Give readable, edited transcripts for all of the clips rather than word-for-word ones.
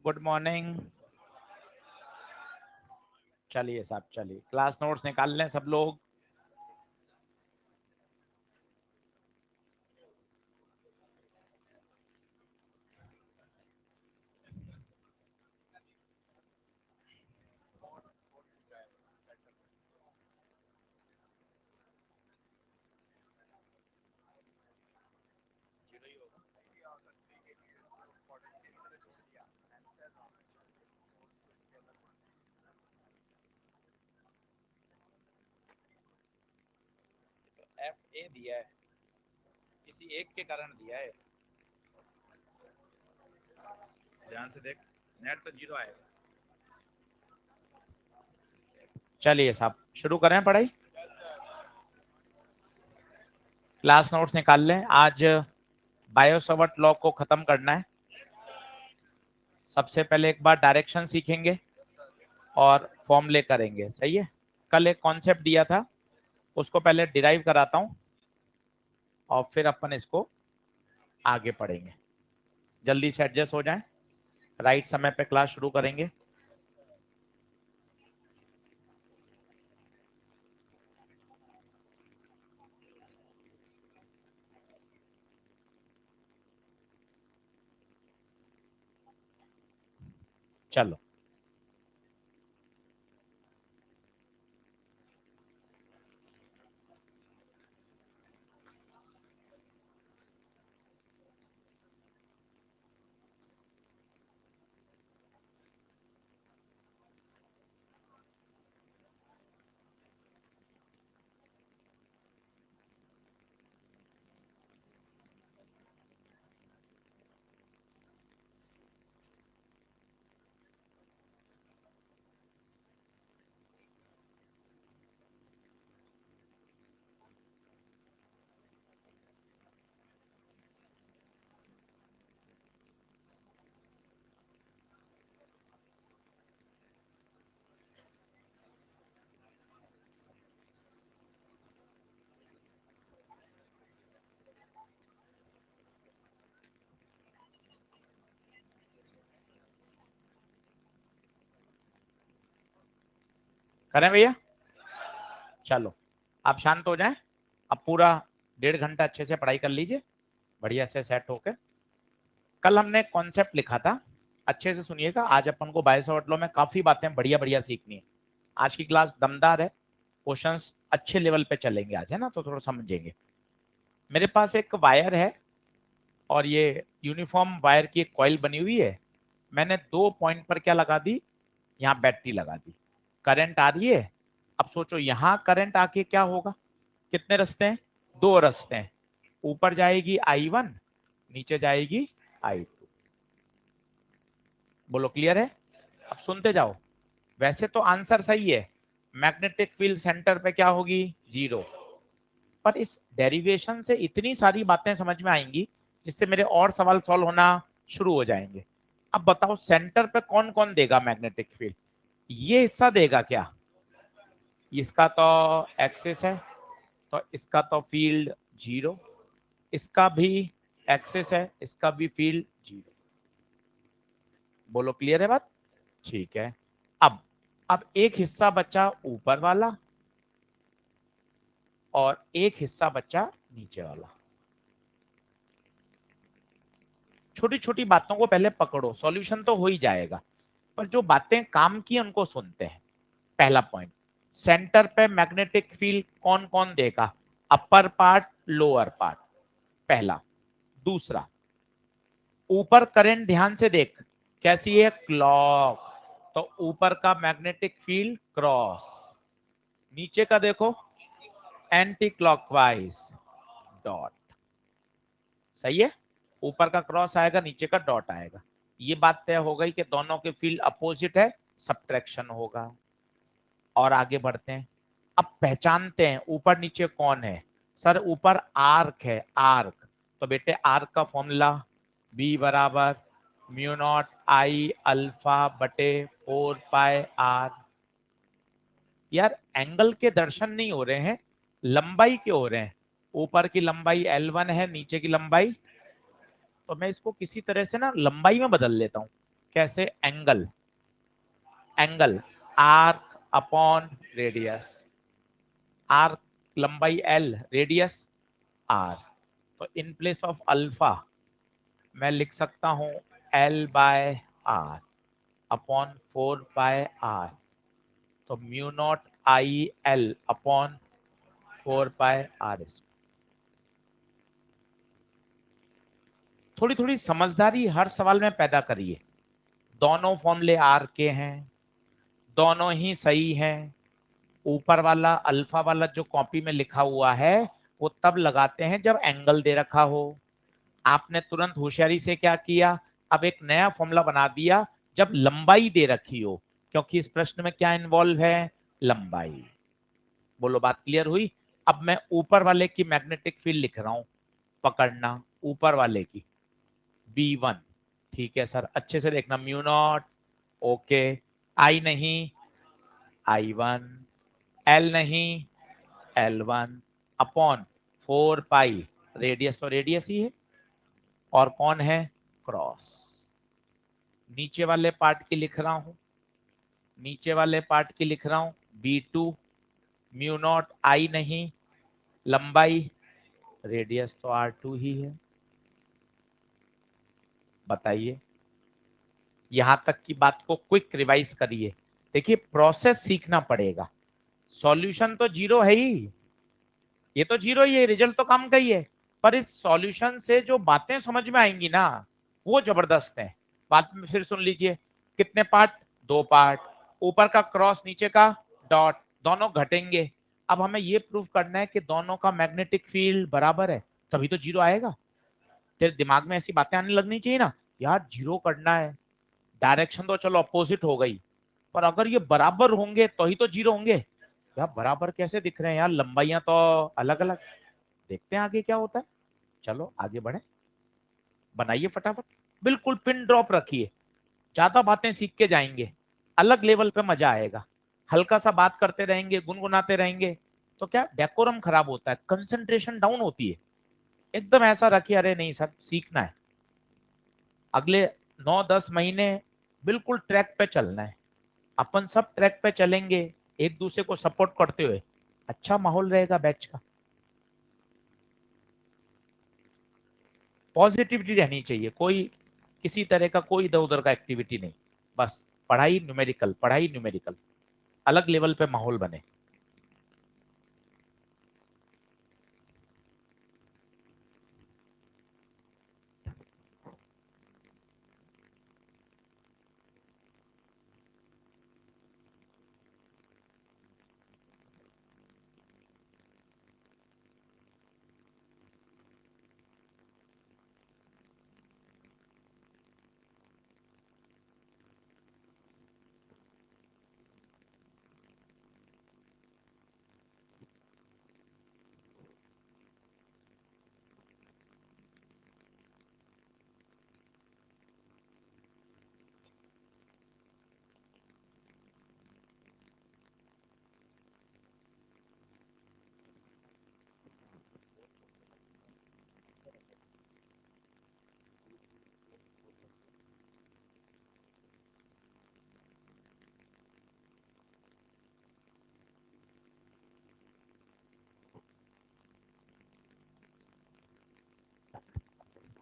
Good morning. चलिए साहब, चलिए क्लास नोट्स निकाल लें सब लोग। एफ ए दिया है, किसी एक के कारण दिया है, ध्यान से देख, नेट तो 0 आएगा। चलिए साहब शुरू करें पढ़ाई। क्लास नोट्स निकाल लें। आज बायो-सवर्ट लॉ को खत्म करना है। सबसे पहले एक बार डायरेक्शन सीखेंगे और फॉर्मूले करेंगे, सही है। कल एक कॉन्सेप्ट दिया था, उसको पहले डिराइव कराता हूं और फिर अपन इसको आगे पढ़ेंगे। जल्दी से एडजस्ट हो जाएं, राइट समय पे क्लास शुरू करेंगे। चलो करें भैया। चलो आप शांत हो जाएं। अब पूरा 1.5 घंटा अच्छे से पढ़ाई कर लीजिए, बढ़िया से सेट होकर। कल हमने कॉन्सेप्ट लिखा था, अच्छे से सुनिएगा। आज अपन को बायो-सवर्ट लॉ में काफी बातें बढ़िया बढ़िया सीखनी है। आज की क्लास दमदार है, क्वेश्चंस अच्छे लेवल पे चलेंगे आज, है ना, तो थोड़ा समझेंगे। मेरे पास एक वायर है और ये यूनिफॉर्म वायर की एक कॉइल बनी हुई है। मैंने 2 पॉइंट पर क्या लगा दी, यहाँ बैटरी लगा दी। करंट आ रही है। अब सोचो यहाँ करंट आके क्या होगा, कितने रास्ते हैं, 2 रास्ते हैं। ऊपर जाएगी I1, नीचे जाएगी I2। बोलो क्लियर है। अब सुनते जाओ। वैसे तो आंसर सही है, मैग्नेटिक फील्ड सेंटर पे क्या होगी, 0। पर इस डेरिवेशन से इतनी सारी बातें समझ में आएंगी जिससे मेरे और सवाल सॉल्व होना शुरू हो जाएंगे। अब बताओ सेंटर पे कौन कौन देगा मैग्नेटिक फील्ड, ये हिस्सा देगा क्या, इसका तो एक्सिस है तो इसका तो फील्ड 0, इसका भी एक्सिस है, इसका भी फील्ड 0। बोलो क्लियर है बात। ठीक है। अब एक हिस्सा बचा ऊपर वाला और एक हिस्सा बचा नीचे वाला। छोटी छोटी बातों को पहले पकड़ो, सॉल्यूशन तो हो ही जाएगा, पर जो बातें काम की उनको सुनते हैं। पहला पॉइंट, सेंटर पे मैग्नेटिक फील्ड कौन कौन देगा, अपर पार्ट लोअर पार्ट, पहला। दूसरा, ऊपर करंट ध्यान से देख कैसी है, क्लॉक, तो ऊपर का मैग्नेटिक फील्ड क्रॉस। नीचे का देखो एंटी क्लॉकवाइज, डॉट। सही है, ऊपर का क्रॉस आएगा, नीचे का डॉट आएगा। ये बात तय हो गई कि दोनों के फील्ड अपोजिट है, सब्ट्रैक्शन होगा। और आगे बढ़ते हैं। अब पहचानते हैं ऊपर नीचे कौन है। सर ऊपर आर्क है, आर्क, तो बेटे आर्क का फॉर्मूला बी बराबर म्यू नॉट आई अल्फा बटे 4 पाई आर। यार एंगल के दर्शन नहीं हो रहे हैं, लंबाई के हो रहे हैं। ऊपर की लंबाई L1 है, नीचे की लंबाई, तो मैं इसको किसी तरह से ना लंबाई में बदल लेता हूं। कैसे? Angle, angle arc upon radius, arc लंबाई l, रेडियस r। तो इन प्लेस ऑफ अल्फा मैं लिख सकता हूं l by r upon 4 by r। तो mu naught I L upon 4 by r। थोड़ी थोड़ी समझदारी हर सवाल में पैदा करिए। दोनों फॉर्मूले आर के हैं, दोनों ही सही हैं। ऊपर वाला अल्फा वाला जो कॉपी में लिखा हुआ है वो तब लगाते हैं जब एंगल दे रखा हो। आपने तुरंत होशियारी से क्या किया, अब एक नया फॉर्मूला बना दिया जब लंबाई दे रखी हो, क्योंकि इस प्रश्न में क्या इन्वॉल्व है? लंबाई। बोलो बात क्लियर हुई? अब मैं ऊपर वाले की मैग्नेटिक फील्ड लिख रहा हूं, पकड़ना ऊपर वाले की B1। ठीक है सर, अच्छे से देखना, म्यू नॉट, ओके, आई नहीं I1, एल नहीं L1 अपॉन 4 पाई, रेडियस तो रेडियस ही है, और कौन है? क्रॉस। नीचे वाले पार्ट की लिख रहा हूं, नीचे वाले पार्ट की लिख रहा हूं B2, म्यू नॉट आई नहीं, लंबाई रेडियस तो R2 ही है। बताइए, यहां तक की बात को क्विक रिवाइज करिए। देखिए प्रोसेस सीखना पड़ेगा, सॉल्यूशन तो जीरो है ही, ये तो जीरो ही है, रिजल्ट तो काम का ही है, पर इस सॉल्यूशन से जो बातें समझ में आएंगी ना वो जबरदस्त है। बात में फिर सुन लीजिए, कितने पार्ट? दो पार्ट, ऊपर का क्रॉस नीचे का डॉट, दोनों घटेंगे। अब हमें ये प्रूव करना है कि दोनों का मैग्नेटिक फील्ड बराबर है, तभी तो जीरो आएगा। तेरे दिमाग में ऐसी बातें आने लगनी चाहिए ना, यार जीरो करना है, डायरेक्शन तो चलो अपोजिट हो गई, पर अगर ये बराबर होंगे तो ही तो जीरो होंगे। यार बराबर कैसे दिख रहे हैं यार, लंबाइयां तो अलग अलग। देखते हैं आगे क्या होता है, चलो आगे बढ़े, बनाइए फटाफट, बिल्कुल पिन ड्रॉप रखिए, ज्यादा बातें सीख के जाएंगे, अलग लेवल पे मजा आएगा। हल्का सा बात करते रहेंगे, गुनगुनाते रहेंगे तो क्या डेकोरम खराब होता है, कंसंट्रेशन डाउन होती है। एकदम ऐसा रखिए, अरे नहीं सर सीखना है, अगले 9-10 महीने बिल्कुल ट्रैक पे चलना है, अपन सब ट्रैक पे चलेंगे, एक दूसरे को सपोर्ट करते हुए, अच्छा माहौल रहेगा बैच का। पॉजिटिविटी रहनी चाहिए, कोई किसी तरह का कोई इधर उधर का एक्टिविटी नहीं, बस पढ़ाई न्यूमेरिकल, पढ़ाई न्यूमेरिकल, अलग लेवल पे माहौल बने।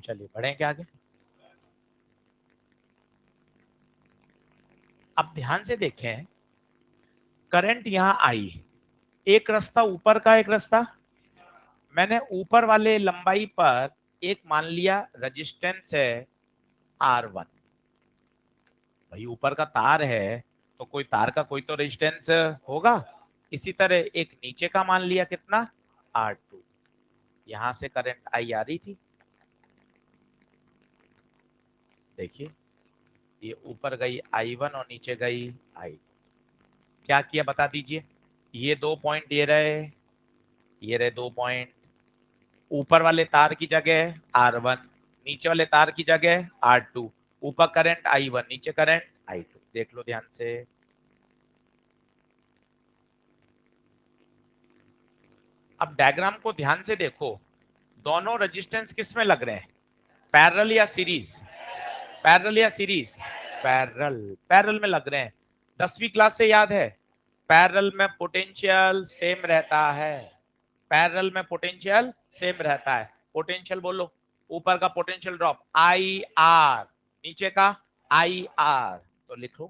चलिए बढ़े क्या आगे। अब ध्यान से देखें, करंट यहां आई, एक रास्ता ऊपर का, एक रास्ता, मैंने ऊपर वाले लंबाई पर एक मान लिया रेजिस्टेंस है R1। भाई ऊपर का तार है तो कोई तार का कोई तो रेजिस्टेंस होगा, इसी तरह एक नीचे का मान लिया कितना, R2। यहां से करंट आई आ रही थी, देखिए ये ऊपर गई I1 और नीचे गई I2। क्या किया बता दीजिए, ये दो पॉइंट ये रहे, ये रहे दो पॉइंट, ऊपर वाले तार की जगह R1, नीचे वाले तार की जगह R2, ऊपर करंट I1, नीचे करंट I2। देख लो ध्यान से, अब डायग्राम को ध्यान से देखो, दोनों रेजिस्टेंस किस में लग रहे हैं, पैरेलल या सीरीज? पैरेलल या सीरीज? पैरेलल, पैरेलल में लग रहे हैं। 10वीं क्लास से याद है, पैरेलल में पोटेंशियल सेम रहता है, पैरेलल में पोटेंशियल सेम रहता है। पोटेंशियल बोलो, ऊपर का पोटेंशियल ड्रॉप आई आर, नीचे का आई आर, तो लिखो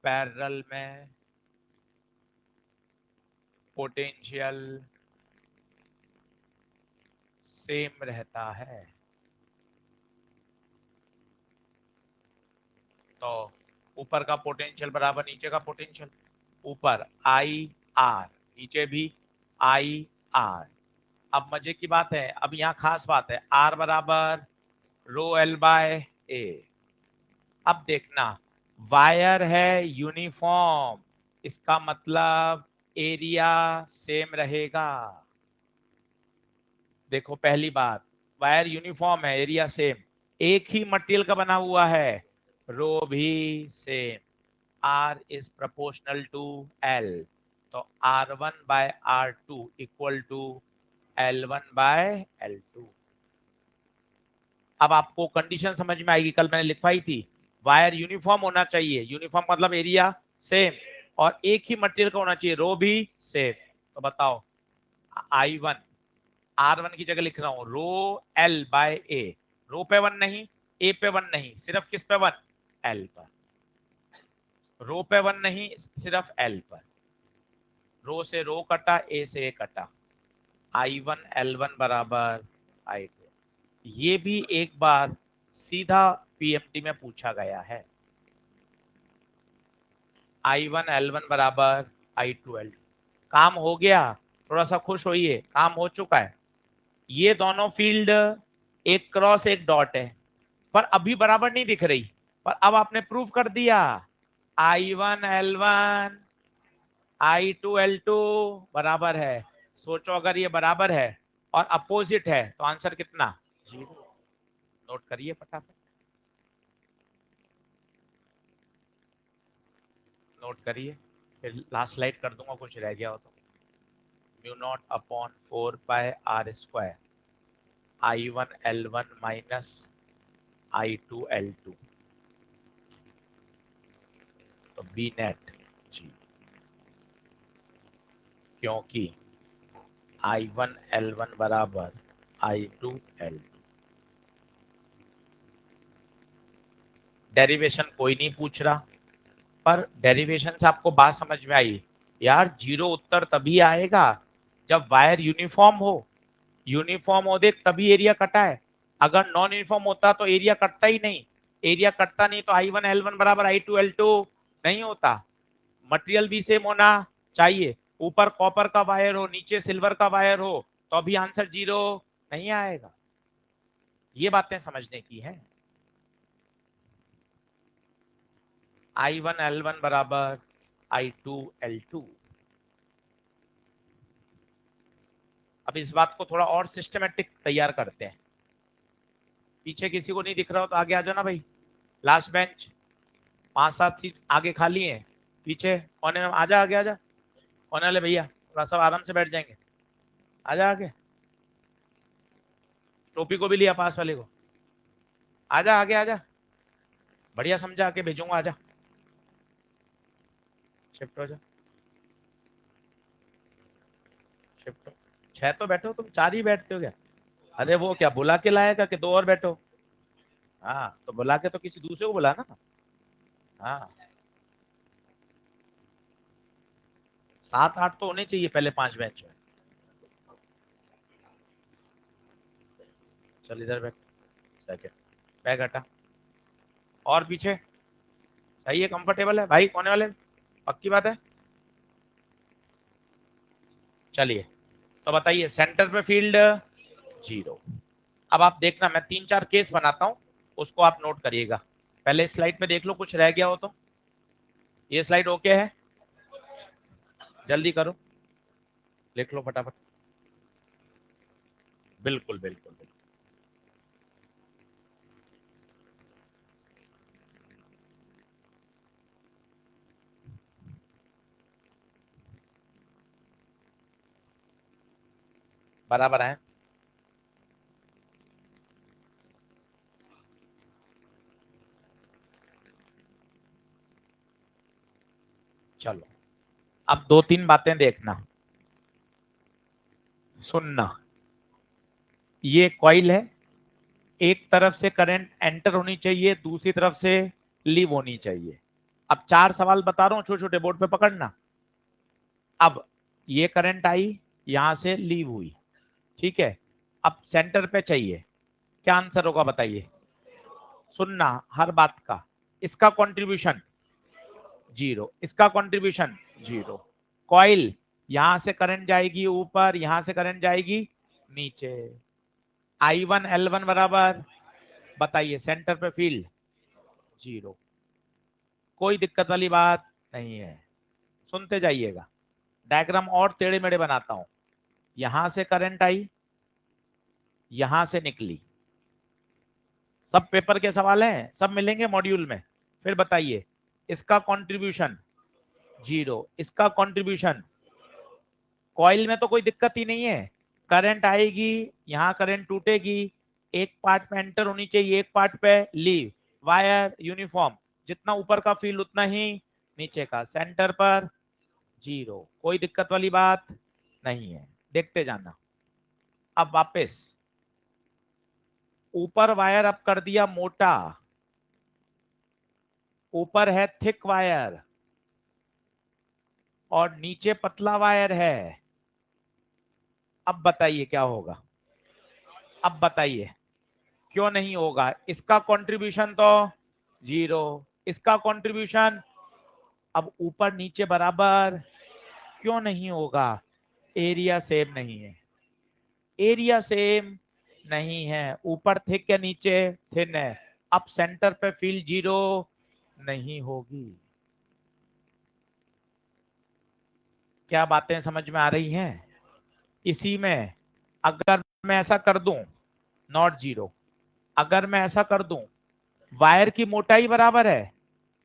पैरेलल में पोटेंशियल सेम रहता है। तो ऊपर का पोटेंशियल बराबर नीचे का पोटेंशियल, ऊपर आई आर, नीचे भी आई आर। अब मजे की बात है, अब यहाँ खास बात है, आर बराबर रो एल बाय ए। अब देखना, वायर है यूनिफॉर्म, इसका मतलब एरिया सेम रहेगा। देखो पहली बात, वायर यूनिफॉर्म है, एरिया सेम, एक ही मटेरियल का बना हुआ है, रो भी same, R is proportional to L, तो R one by R two equal to L one by L two. अब आपको कंडीशन समझ में आएगी, कल मैंने लिखवाई थी, वायर यूनिफॉर्म होना चाहिए, यूनिफॉर्म मतलब एरिया सेम, और एक ही मटेरियल का होना चाहिए, रो भी सेम। तो बताओ, आई वन, आर वन की जगह लिख रहा हूं रो एल बाय ए, रो पे वन नहीं, ए पे वन नहीं, सिर्फ किस पे वन, एल पर, रो पे वन नहीं, सिर्फ एल पर, रो से रो कटा, ए से ए कटा, आई वन एल वन बराबर आई टू। ये भी एक बार सीधा पीएमटी में पूछा गया है, आई वन एल वन बराबर आई टू एल। काम हो गया, थोड़ा सा खुश होइए, काम हो चुका है। ये दोनों फील्ड एक क्रॉस एक डॉट है, पर अभी बराबर नहीं दिख रही, पर अब आपने प्रूव कर दिया, I one L one I two L two बराबर है। सोचो अगर ये बराबर है और अपोजिट है तो आंसर कितना, जीरो। नोट करिए फटाफट, नोट करिए, फिर लास्ट स्लाइड कर दूंगा कुछ रह गया हो तो। Mu naught upon 4 pi r² I one L one minus I two L two, तो बी नेट जी, क्योंकि आई वन एल वन बराबर I two L two. Derivation कोई नहीं पूछ रहा, पर डेरिवेशन से आपको बात समझ में आई, यार जीरो उत्तर तभी आएगा जब वायर यूनिफॉर्म हो, यूनिफॉर्म हो देख तभी एरिया कटा है, अगर नॉन यूनिफॉर्म होता तो एरिया कटता ही नहीं, एरिया कटता नहीं तो आई वन एल वन बराबर आई टू एल टू नहीं होता। मटेरियल भी सेम होना चाहिए, ऊपर कॉपर का वायर हो नीचे सिल्वर का वायर हो तो अभी आंसर जीरो नहीं आएगा। ये बातें समझने की है। आई वन एल वन बराबर आई टू एल टू। अब इस बात को थोड़ा और सिस्टमेटिक तैयार करते हैं, पीछे किसी को नहीं दिख रहा हो तो आगे आ जाना भाई, लास्ट बेंच 5-7 सीट आगे खाली है, पीछे कोने में आजा, आगे आजा, कोने वाले भैया थोड़ा सा आराम से बैठ जाएंगे, आजा आगे, टोपी को भी लिया पास वाले को, आजा आगे आजा, बढ़िया समझा के भेजूंगा, आजा शिफ्ट हो जा, शिफ्ट हो। 6 तो बैठो, तुम 4 ही बैठते हो क्या, अरे वो क्या बुला के लाएगा कि 2 और बैठो, हाँ तो बुला के तो किसी दूसरे को बुला ना, हाँ 7-8 तो होने चाहिए पहले 5 बेंच में। चल इधर बैठ, सेकंड बैग हटा, और पीछे सही है, कंफर्टेबल है भाई कोने वाले, पक्की बात है। चलिए, तो बताइए सेंटर पे फील्ड जीरो। अब आप देखना, मैं 3-4 केस बनाता हूं, उसको आप नोट करिएगा, पहले स्लाइड पे देख लो कुछ रह गया हो तो। ये स्लाइड ओके है, जल्दी करो, लिख लो फटाफट, बिल्कुल बिल्कुल बिल्कुल, बराबर है। चलो अब दो तीन बातें देखना, सुनना। ये कॉइल है, एक तरफ से करंट एंटर होनी चाहिए, दूसरी तरफ से लीव होनी चाहिए। अब चार सवाल बता रहा हूं, छोटे छोटे बोर्ड पे पकड़ना। अब ये करंट आई, यहां से लीव हुई, ठीक है। अब सेंटर पे चाहिए, क्या आंसर होगा बताइए? सुनना हर बात का। इसका कंट्रीब्यूशन जीरो, इसका कंट्रीब्यूशन जीरो। कॉइल, यहां से करंट जाएगी ऊपर, यहां से करंट जाएगी नीचे। I1 L1 बराबर, बताइए सेंटर पे फील्ड जीरो। कोई दिक्कत वाली बात नहीं है, सुनते जाइएगा। डायग्राम और टेढ़े मेढ़े बनाता हूं। यहां से करंट आई, यहां से निकली। सब पेपर के सवाल हैं, सब मिलेंगे मॉड्यूल में। फिर बताइए, इसका कंट्रीब्यूशन जीरो, इसका कंट्रीब्यूशन। कॉइल में तो कोई दिक्कत ही नहीं है, करंट आएगी, यहां करंट टूटेगी, एक पार्ट पे एंटर होनी चाहिए, एक पार्ट पे लीव। वायर यूनिफॉर्म, जितना ऊपर का फील्ड उतना ही नीचे का। सेंटर पर जीरो, कोई दिक्कत वाली बात नहीं है, देखते जाना। अब वापस ऊपर वायर अब कर दिया मोटा, ऊपर है थिक वायर और नीचे पतला वायर है। अब बताइए क्या होगा? अब बताइए क्यों नहीं होगा? इसका कंट्रीब्यूशन तो जीरो, इसका कंट्रीब्यूशन। अब ऊपर नीचे बराबर, क्यों नहीं होगा? एरिया सेम नहीं है, एरिया सेम नहीं है। ऊपर थिक है, नीचे थिन है। अब सेंटर पे फील्ड जीरो नहीं होगी। क्या बातें समझ में आ रही हैं? इसी में अगर मैं ऐसा कर दूं, नॉट जीरो, अगर मैं ऐसा कर दूं, वायर की मोटाई बराबर है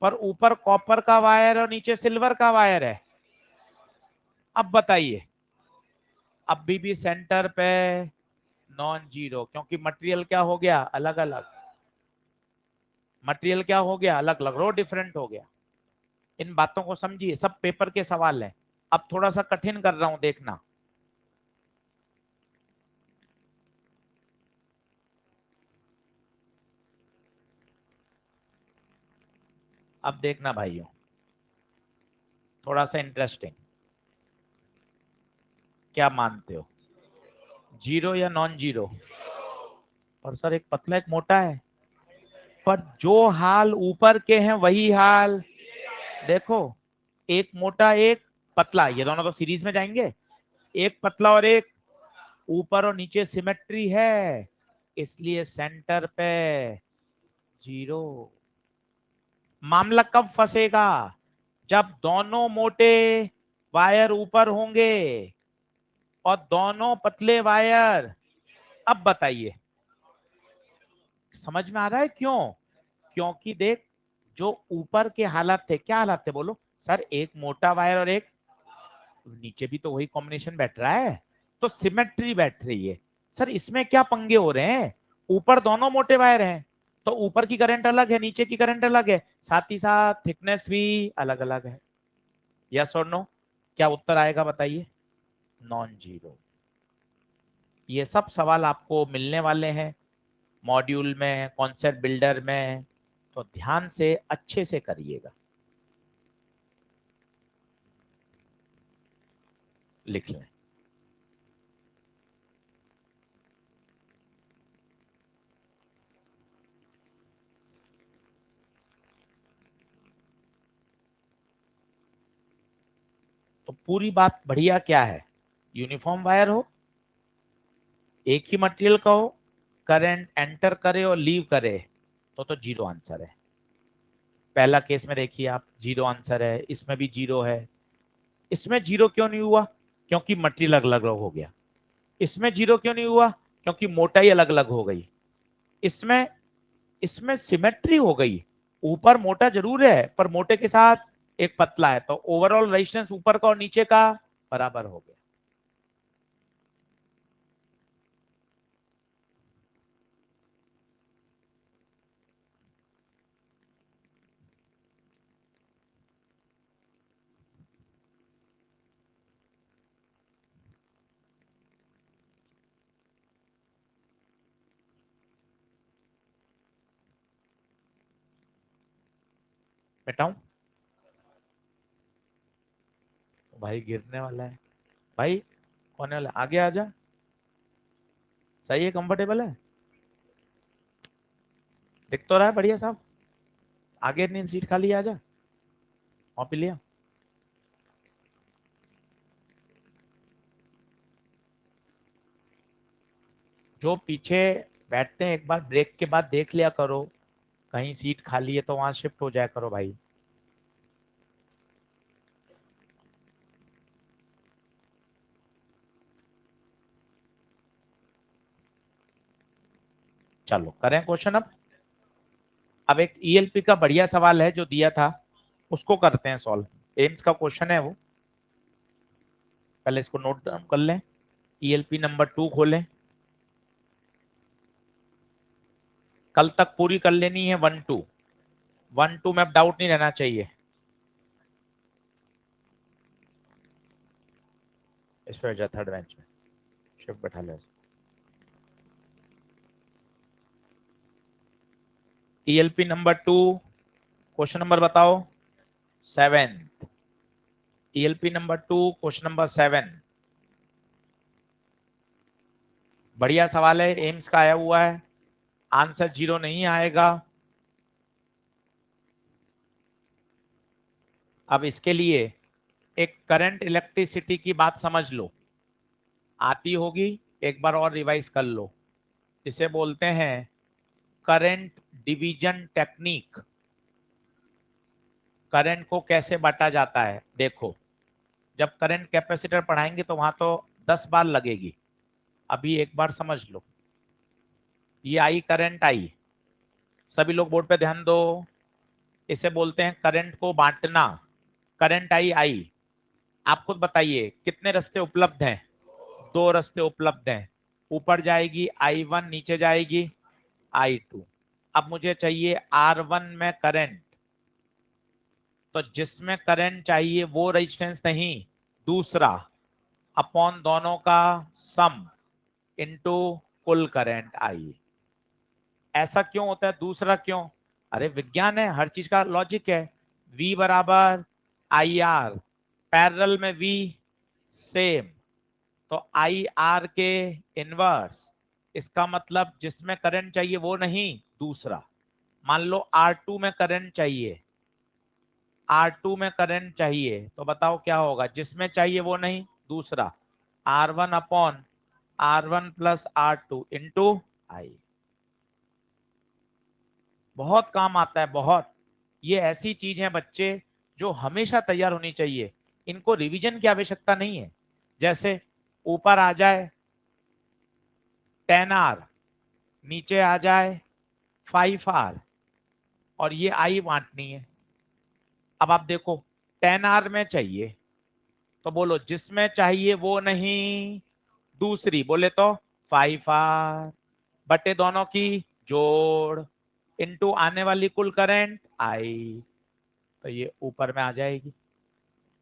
पर ऊपर कॉपर का वायर और नीचे सिल्वर का वायर है। अब बताइए, अभी भी सेंटर पे नॉन जीरो, क्योंकि मटेरियल क्या हो गया? अलग अलग। मटेरियल क्या हो गया? अलग अलग, रो डिफरेंट हो गया। इन बातों को समझिए, सब पेपर के सवाल हैं। अब थोड़ा सा कठिन कर रहा हूं, देखना। अब देखना भाइयों, थोड़ा सा इंटरेस्टिंग। क्या मानते हो, जीरो या नॉन जीरो? और सर एक पतला एक मोटा है, पर जो हाल ऊपर के हैं वही हाल, देखो, एक मोटा एक पतला, ये दोनों तो सीरीज में जाएंगे। एक पतला और एक ऊपर और नीचे सिमेट्री है, इसलिए सेंटर पे जीरो। मामला कब फंसेगा? जब दोनों मोटे वायर ऊपर होंगे और दोनों पतले वायर। अब बताइए समझ में आ रहा है क्यों? क्योंकि देख, जो ऊपर के हालात थे, क्या हालात थे बोलो? सर एक मोटा वायर और एक, नीचे भी तो वही कॉम्बिनेशन बैठ रहा है, तो सिमेट्री बैठ रही है। सर इसमें क्या पंगे हो रहे हैं? ऊपर दोनों मोटे वायर हैं, तो ऊपर की करंट अलग है, नीचे की करंट अलग है, साथ ही साथ थिकनेस भी अलग अलग है। यस और नो? क्या उत्तर आएगा बताइए? Non zero. ये सब सवाल आपको मिलने वाले हैं मॉड्यूल में, कॉन्सेप्ट बिल्डर में, तो ध्यान से अच्छे से करिएगा। लिख लें। तो पूरी बात बढ़िया क्या है? यूनिफॉर्म वायर हो, एक ही मटेरियल का हो, करंट एंटर करे और लीव करे, तो जीरो आंसर है। पहला केस में देखिए आप, जीरो आंसर है, इसमें भी जीरो है। इसमें जीरो क्यों नहीं हुआ? क्योंकि मटेरियल अलग अलग हो गया। इसमें जीरो क्यों नहीं हुआ? क्योंकि मोटाई अलग अलग हो गई। इसमें इसमें सिमेट्री हो गई, ऊपर मोटा जरूर है पर मोटे के साथ एक पतला है, तो ओवरऑल रेजिस्टेंस ऊपर का और नीचे का बराबर हो गया। मिटाऊं? भाई गिरने वाला है भाई, होने वाला, आगे आ जा। सही है, कंफर्टेबल है, दिख तो रहा है बढ़िया साहब। आगे नहीं, सीट खाली, आ जा, वहां पे लिया। जो पीछे बैठते हैं एक बार ब्रेक के बाद देख लिया करो, कहीं सीट खाली है तो वहां शिफ्ट हो जाया करो भाई। चलो करें क्वेश्चन अब एक ईएलपी का बढ़िया सवाल है जो दिया था, उसको करते हैं सॉल्व। एम्स का क्वेश्चन है वो, पहले इसको नोट डाउन कर लें। ईएलपी नंबर 2 खोलें, कल तक पूरी कर लेनी है। 1 2, 1 2 में अब डाउट नहीं रहना चाहिए। इस पर जा, थर्ड बेंच में शिफ्ट बैठा ले। ईएलपी नंबर 2, क्वेश्चन नंबर बताओ। 7। ELP number 2, question number 7। बढ़िया सवाल है, एम्स का आया हुआ है, आंसर 0 नहीं आएगा। अब इसके लिए एक करंट इलेक्ट्रिसिटी की बात समझ लो, आती होगी, एक बार और रिवाइज कर लो। इसे बोलते हैं करंट डिवीजन टेक्निक। करंट को कैसे बांटा जाता है देखो, जब करंट कैपेसिटर पढ़ाएंगे तो वहां तो 10 बार लगेगी, अभी एक बार समझ लो। ये आई करंट आई, सभी लोग बोर्ड पे ध्यान दो। इसे बोलते हैं करंट को बांटना। करंट आई आई, आप खुद बताइए कितने रास्ते उपलब्ध हैं? 2 रास्ते उपलब्ध हैं, ऊपर जाएगी I1, नीचे जाएगी I2। अब मुझे चाहिए R1 में करंट, तो जिसमें करंट चाहिए वो रेजिस्टेंस नहीं, दूसरा, अपॉन दोनों का सम इनटू कुल करंट आई। ऐसा क्यों होता है, दूसरा क्यों? अरे विज्ञान है, हर चीज का लॉजिक है। V बराबर IR, पैरेलल में V सेम, तो IR के इनवर्स। इसका मतलब जिसमें करंट चाहिए वो नहीं, दूसरा। मान लो R2 में करंट चाहिए, R2 में करंट चाहिए, तो बताओ क्या होगा? जिसमें चाहिए वो नहीं, दूसरा, R1 upon R1 plus R2 into आई। बहुत काम आता है, बहुत। ये ऐसी चीज है बच्चे जो हमेशा तैयार होनी चाहिए, इनको रिवीजन की आवश्यकता नहीं है। जैसे ऊपर आ जाए 10R, नीचे आ जाए 5R, और ये आई बांटनी है। अब आप देखो 10R में चाहिए, तो बोलो जिसमें चाहिए वो नहीं, दूसरी, बोले तो 5R बटे दोनों की जोड़ इनटू आने वाली कुल करंट आई, तो ये ऊपर में आ जाएगी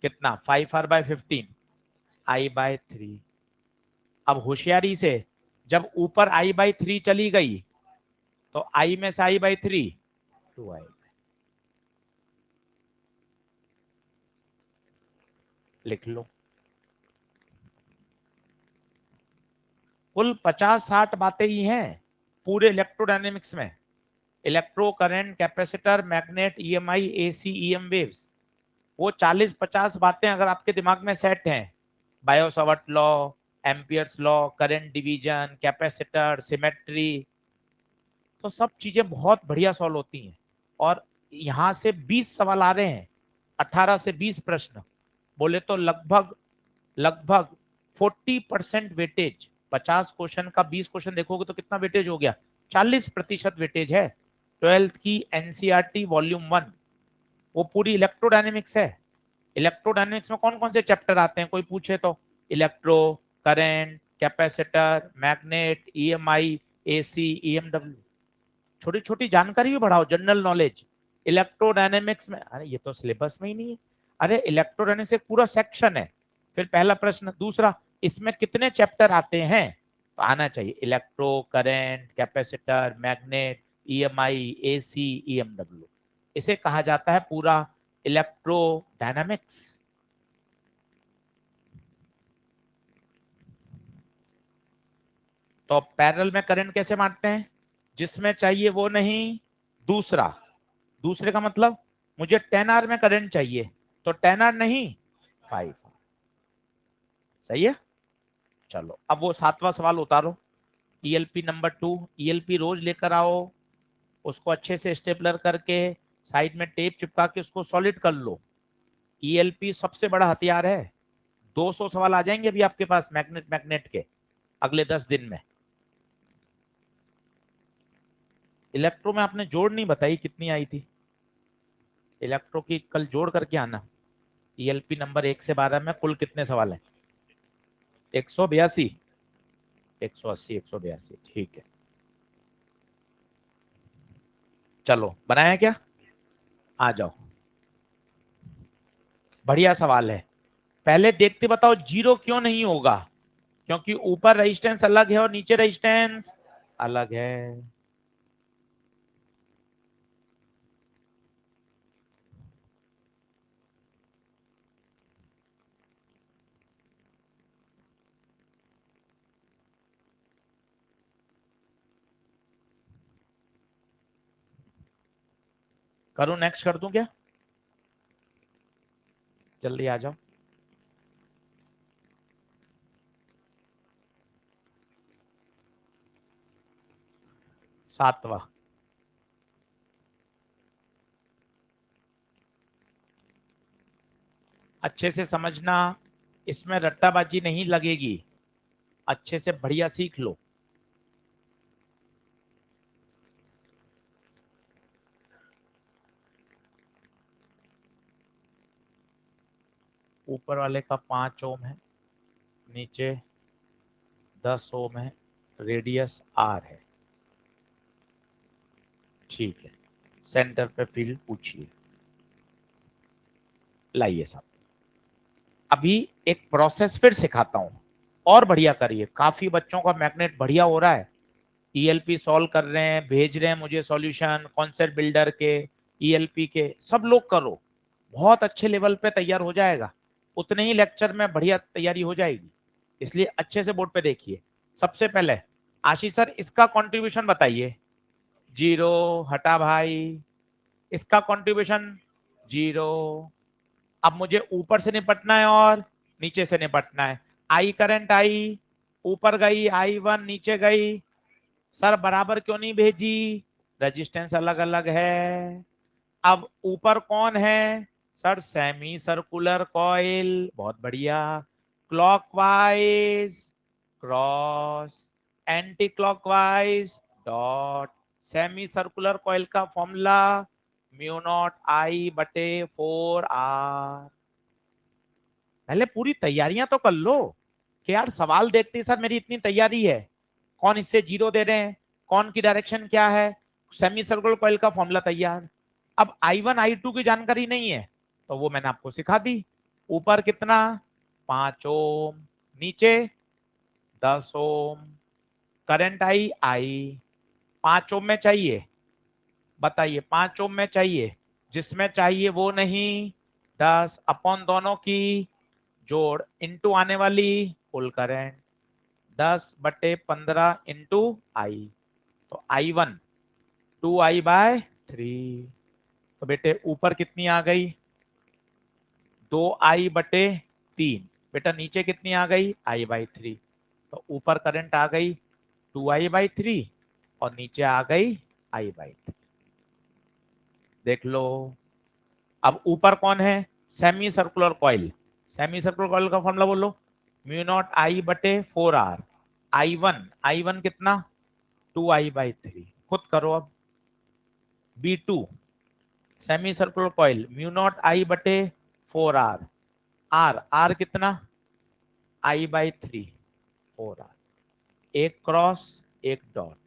कितना, 5R/15 I/3। अब होशियारी से, जब ऊपर I/3 चली गई तो I में से I/3 2I, लिख लो। कुल 50-60 बातें ही हैं पूरे इलेक्ट्रोडायनेमिक्स में। Electro current, capacitor, magnet, EMI, AC, EM waves, वो 40-50 बातें अगर आपके दिमाग में सेट हैं, Biot-Savart law, Ampere's law, current division, capacitor, symmetry, तो सब चीजें बहुत बढ़िया सॉल्व होती हैं। और यहाँ से 20 सवाल आ रहे हैं, 18 से 20 प्रश्न, बोले तो लगभग लगभग 40% वेटेज। 50 क्वेश्चन का 20 क्वेश्चन देखोगे तो कितना वेटेज हो गया, 40% वेटेज है। 12th की एनसीईआरटी वॉल्यूम 1, वो पूरी इलेक्ट्रोडायनेमिक्स है। इलेक्ट्रोडायनेमिक्स में कौन कौन से चैप्टर आते हैं कोई पूछे तो? Electro, current, capacitor, magnet, EMI, AC, EMW. छोटी छोटी जानकारी भी बढ़ाओ, जनरल नॉलेज। इलेक्ट्रोडायनेमिक्स में, अरे ये तो सिलेबस में ही नहीं है। अरे इलेक्ट्रोडायनेमिक्स एक पूरा सेक्शन है। फिर पहला प्रश्न, दूसरा, इसमें कितने चैप्टर आते हैं? तो आना चाहिए electro, current, capacitor, magnet, EMI, AC, EMW. इसे कहा जाता है पूरा इलेक्ट्रोडायनामिक्स। तो पैरेलल में करंट कैसे मारते हैं? जिसमें चाहिए वो नहीं, दूसरा। दूसरे का मतलब मुझे 10 आर में करंट चाहिए, तो 10 आर नहीं 5। सही है। चलो अब वो 7वां सवाल उतारो। ईएलपी नंबर 2, ईएलपी रोज लेकर आओ, उसको अच्छे से स्टेपलर करके साइड में टेप चिपका के उसको सॉलिड कर लो। ईएलपी सबसे बड़ा हथियार है। 200 सवाल आ जाएंगे अभी आपके पास मैग्नेट मैग्नेट के अगले 10 दिन में। इलेक्ट्रो में आपने जोड़ नहीं बताई कितनी आई थी। इलेक्ट्रो की कल जोड़ करके आना। ईएलपी नंबर 1 से 12 में कुल कितने सवाल हैं? 182, 180, 182, ठीक है। चलो बनाया क्या? आ जाओ। बढ़िया सवाल है। पहले देखते बताओ जीरो क्यों नहीं होगा? क्योंकि ऊपर रेजिस्टेंस अलग है और नीचे रेजिस्टेंस अलग है। करूं नेक्स्ट कर दूं क्या? जल्दी आ जाओ। 7वां। अच्छे से समझना, इसमें रट्टाबाजी नहीं लगेगी। अच्छे से बढ़िया सीख लो। ऊपर वाले का 5 ओम है, नीचे 10 ओम है, रेडियस आर है। ठीक है। सेंटर पे फील्ड पूछिए। लाइए साहब, अभी एक प्रोसेस फिर सिखाता हूं, और बढ़िया करिए। काफी बच्चों का मैग्नेट बढ़िया हो रहा है। ईएलपी सॉल्व कर रहे हैं, भेज रहे हैं मुझे सॉल्यूशन कॉन्सेप्ट बिल्डर के, ईएलपी के, सब लोग करो। बहुत अच्छे लेवल पे तैयार हो जाएगा। उतने ही लेक्चर में बढ़िया तैयारी हो जाएगी। इसलिए अच्छे से बोर्ड पे देखिए। सबसे पहले आशीष सर इसका कंट्रीब्यूशन बताइए। जीरो। हटा भाई। इसका कंट्रीब्यूशन जीरो। अब मुझे ऊपर से निपटना है और नीचे से निपटना है। आई करंट आई, ऊपर गई, I1 नीचे गई। सर बराबर क्यों नहीं भेजी? रेजिस्टेंस अलग अलग है। अब ऊपर कौन है? Sir semi circular coil. बहुत बढ़िया। Clockwise cross, anti clockwise dot. Semi circular coil का फॉर्मूला म्यू नॉट आई बटे 4R। पहले पूरी तैयारियां तो कर लो कि यार सवाल देखते ही सर मेरी इतनी तैयारी है, कौन इससे जीरो दे रहे हैं, कौन की डायरेक्शन क्या है, सेमी सर्कुलर कॉइल का फॉर्मूला तैयार। अब I1 I2 की जानकारी नहीं है तो वो मैंने आपको सिखा दी। ऊपर कितना? 5 ओम, नीचे 10 ओम। करंट आई 5 ओम में चाहिए। बताइए 5 ओम में चाहिए, जिसमें चाहिए वो नहीं, 10 अपॉन दोनों की जोड़ इंटू आने वाली कुल करंट, 10/15 इंटू आई। तो I1 2I/3। तो बेटे ऊपर कितनी आ गई? 2I/3। बेटा नीचे कितनी आ गई? I/3। तो ऊपर करंट आ गई 2I/3 और नीचे आ गई I/3। देख लो। अब ऊपर कौन है? Semi circular coil. Semi circular coil का फॉर्मूला बोलो। म्यू नॉट आई बटे 4R। I1 कितना? 2I/3। खुद करो अब। B2 semi circular coil mu naught I बटे 4R। आर कितना? I/3 4R। एक क्रॉस एक डॉट।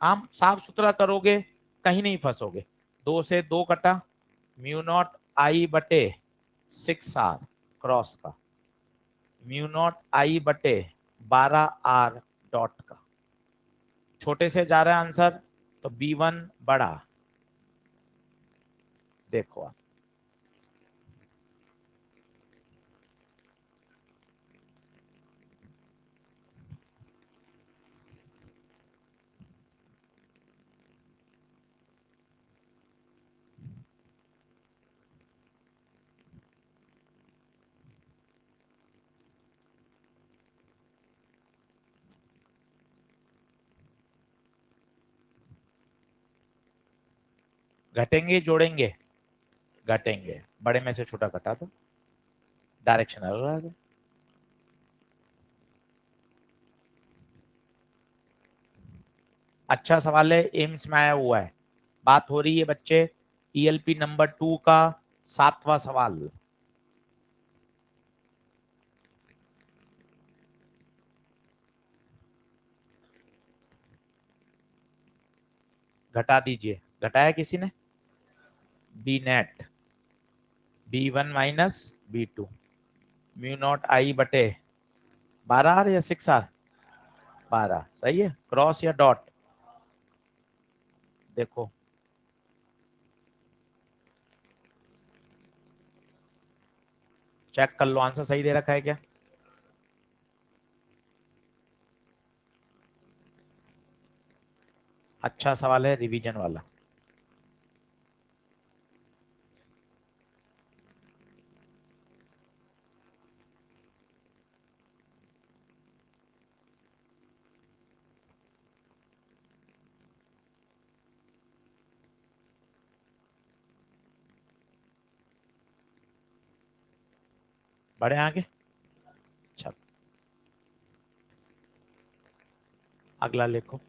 काम साफ सुथरा करोगे, कहीं नहीं फंसोगे। 2 से 2 कटा, म्यू नॉट आई बटे 6R क्रॉस का, म्यू नॉट आई बटे 12R डॉट का। छोटे से जा रहा है आंसर, तो B1 बड़ा, देखो आप, घटेंगे जोड़ेंगे, घटेंगे, बड़े में से छोटा घटा दो, डायरेक्शन अलग आ गया। अच्छा सवाल है, एम्स में आया हुआ है। बात हो रही है बच्चे ईएलपी नंबर 2 का 7वां सवाल। घटा दीजिए, घटाया किसी ने? B net B1 minus B2 mu naught I बटे 12R या 6R? 12 सही है। क्रॉस या डॉट? देखो चेक कर लो, आंसर सही दे रखा है क्या? अच्छा सवाल है, रिवीजन वाला। बढ़े आगे। चल अगला लिखो।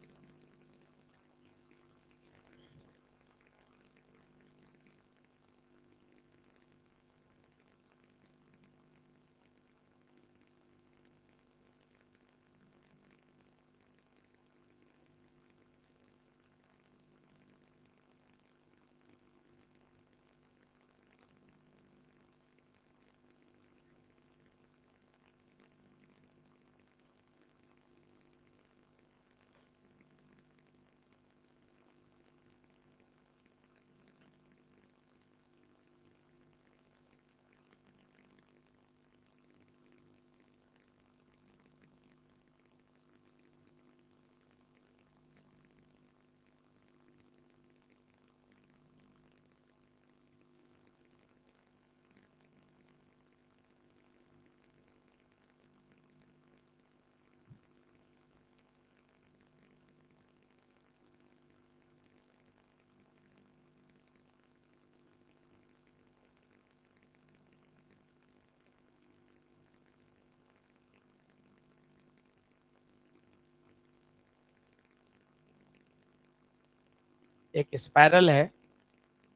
एक स्पाइरल है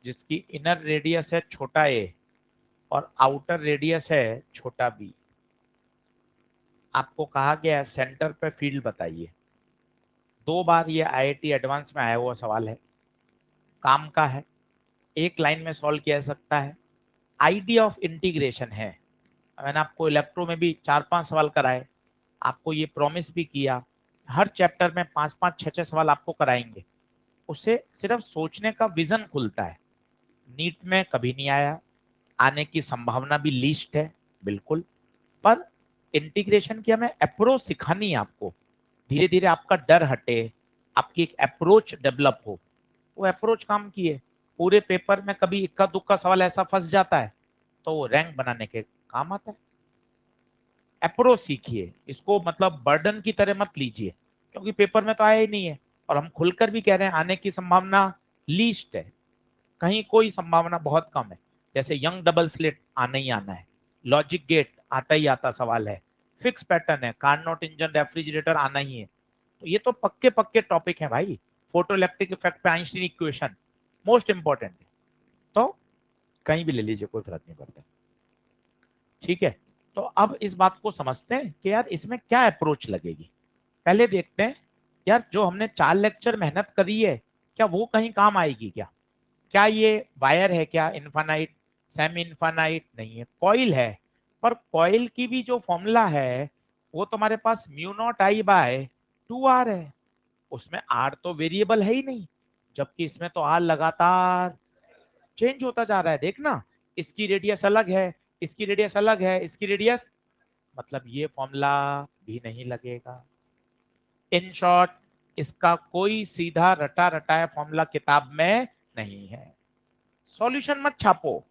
जिसकी इनर रेडियस है छोटा ए और आउटर रेडियस है छोटा बी। आपको कहा गया है सेंटर पे फील्ड बताइए। 2 बार ये आईआईटी एडवांस में आया हुआ सवाल है, काम का है, एक लाइन में सॉल्व किया जा सकता है। आइडिया ऑफ इंटीग्रेशन है। मैंने आपको इलेक्ट्रो में भी 4-5 सवाल कराए, आपको ये प्रॉमिस भी किया हर चैप्टर में 5-5 6-6 सवाल आपको कराएंगे। उससे सिर्फ सोचने का विजन खुलता है। नीट में कभी नहीं आया, आने की संभावना भी लीस्ट है बिल्कुल। पर इंटीग्रेशन की हमें अप्रोच सिखानी है आपको, धीरे धीरे आपका डर हटे, आपकी एक अप्रोच डेवलप हो। वो अप्रोच काम की है। पूरे पेपर में कभी इक्का दुक्का सवाल ऐसा फंस जाता है तो वो रैंक बनाने के काम आता है। अप्रोच सीखिए इसको, मतलब बर्डन की तरह मत लीजिए, क्योंकि पेपर में तो आया ही नहीं है। और हम खुलकर भी कह रहे हैं आने की संभावना लीस्ट है, कहीं कोई संभावना बहुत कम है। जैसे यंग डबल स्लिट आना ही आना है, लॉजिक गेट आता ही आता सवाल है, फिक्स पैटर्न है, कार्नोट इंजन रेफ्रिजरेटर आना ही है। तो ये तो पक्के पक्के टॉपिक है भाई। फोटो इलेक्ट्रिक इफेक्ट पे आइंस्टीन इक्वेशन मोस्ट इंपॉर्टेंट है। तो कहीं भी ले लीजिए, कोई फर्क नहीं पड़ता। ठीक है, तो अब इस बात को समझते हैं कि यार इसमें क्या अप्रोच लगेगी। पहले देखते हैं यार, जो हमने 4 लेक्चर मेहनत करी है, क्या वो कहीं काम आएगी क्या? क्या ये वायर है क्या इनफानाइट? सेमी इनफानाइट नहीं है, कॉइल है। पर कॉइल की भी जो फॉर्मूला है वो तुम्हारे पास mu naught I bye 2R है। उसमें आर तो वेरिएबल है ही नहीं, जबकि इसमें तो आर लगातार चेंज होता जा रहा है, देखना इसकी रेडियस अलग है, इसकी रेडियस अलग है, इसकी रेडियस, मतलब ये फॉर्मूला भी नहीं लगेगा। इन शॉर्ट इसका कोई सीधा रटा रटाया फॉर्मूला किताब में नहीं है। सॉल्यूशन मत छापो,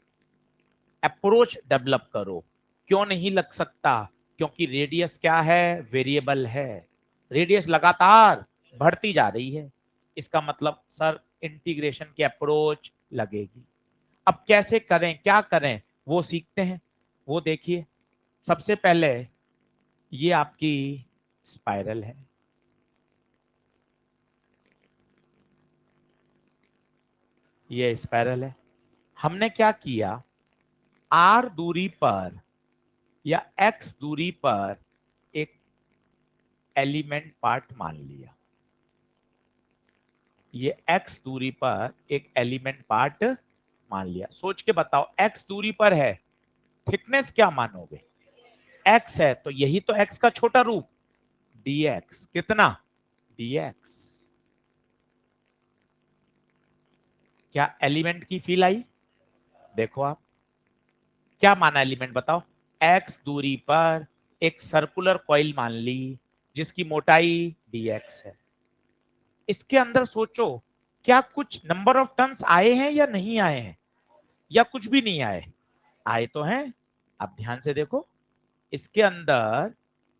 अप्रोच डेवलप करो। क्यों नहीं लग सकता? क्योंकि रेडियस क्या है? वेरिएबल है। रेडियस लगातार बढ़ती जा रही है, इसका मतलब सर इंटीग्रेशन की अप्रोच लगेगी। अब कैसे करें, क्या करें, वो सीखते हैं। वो देखिए, सबसे पहले ये आपकी स्पाइरल है, ये स्पाइरल है। हमने क्या किया, आर दूरी पर या एक्स दूरी पर एक एलिमेंट पार्ट मान लिया। ये एक्स दूरी पर एक एलिमेंट पार्ट मान लिया। सोच के बताओ, एक्स दूरी पर है, थिकनेस क्या मानोगे? एक्स है तो यही तो एक्स का छोटा रूप dx। कितना? dx। क्या एलिमेंट की फील आई? देखो आप, क्या माना एलिमेंट बताओ? एक्स दूरी पर एक सर्कुलर कॉइल मान ली जिसकी मोटाई dx है। इसके अंदर सोचो, क्या कुछ नंबर ऑफ टर्न्स आए हैं या नहीं आए हैं, या कुछ भी नहीं आए? आए तो हैं। आप ध्यान से देखो, इसके अंदर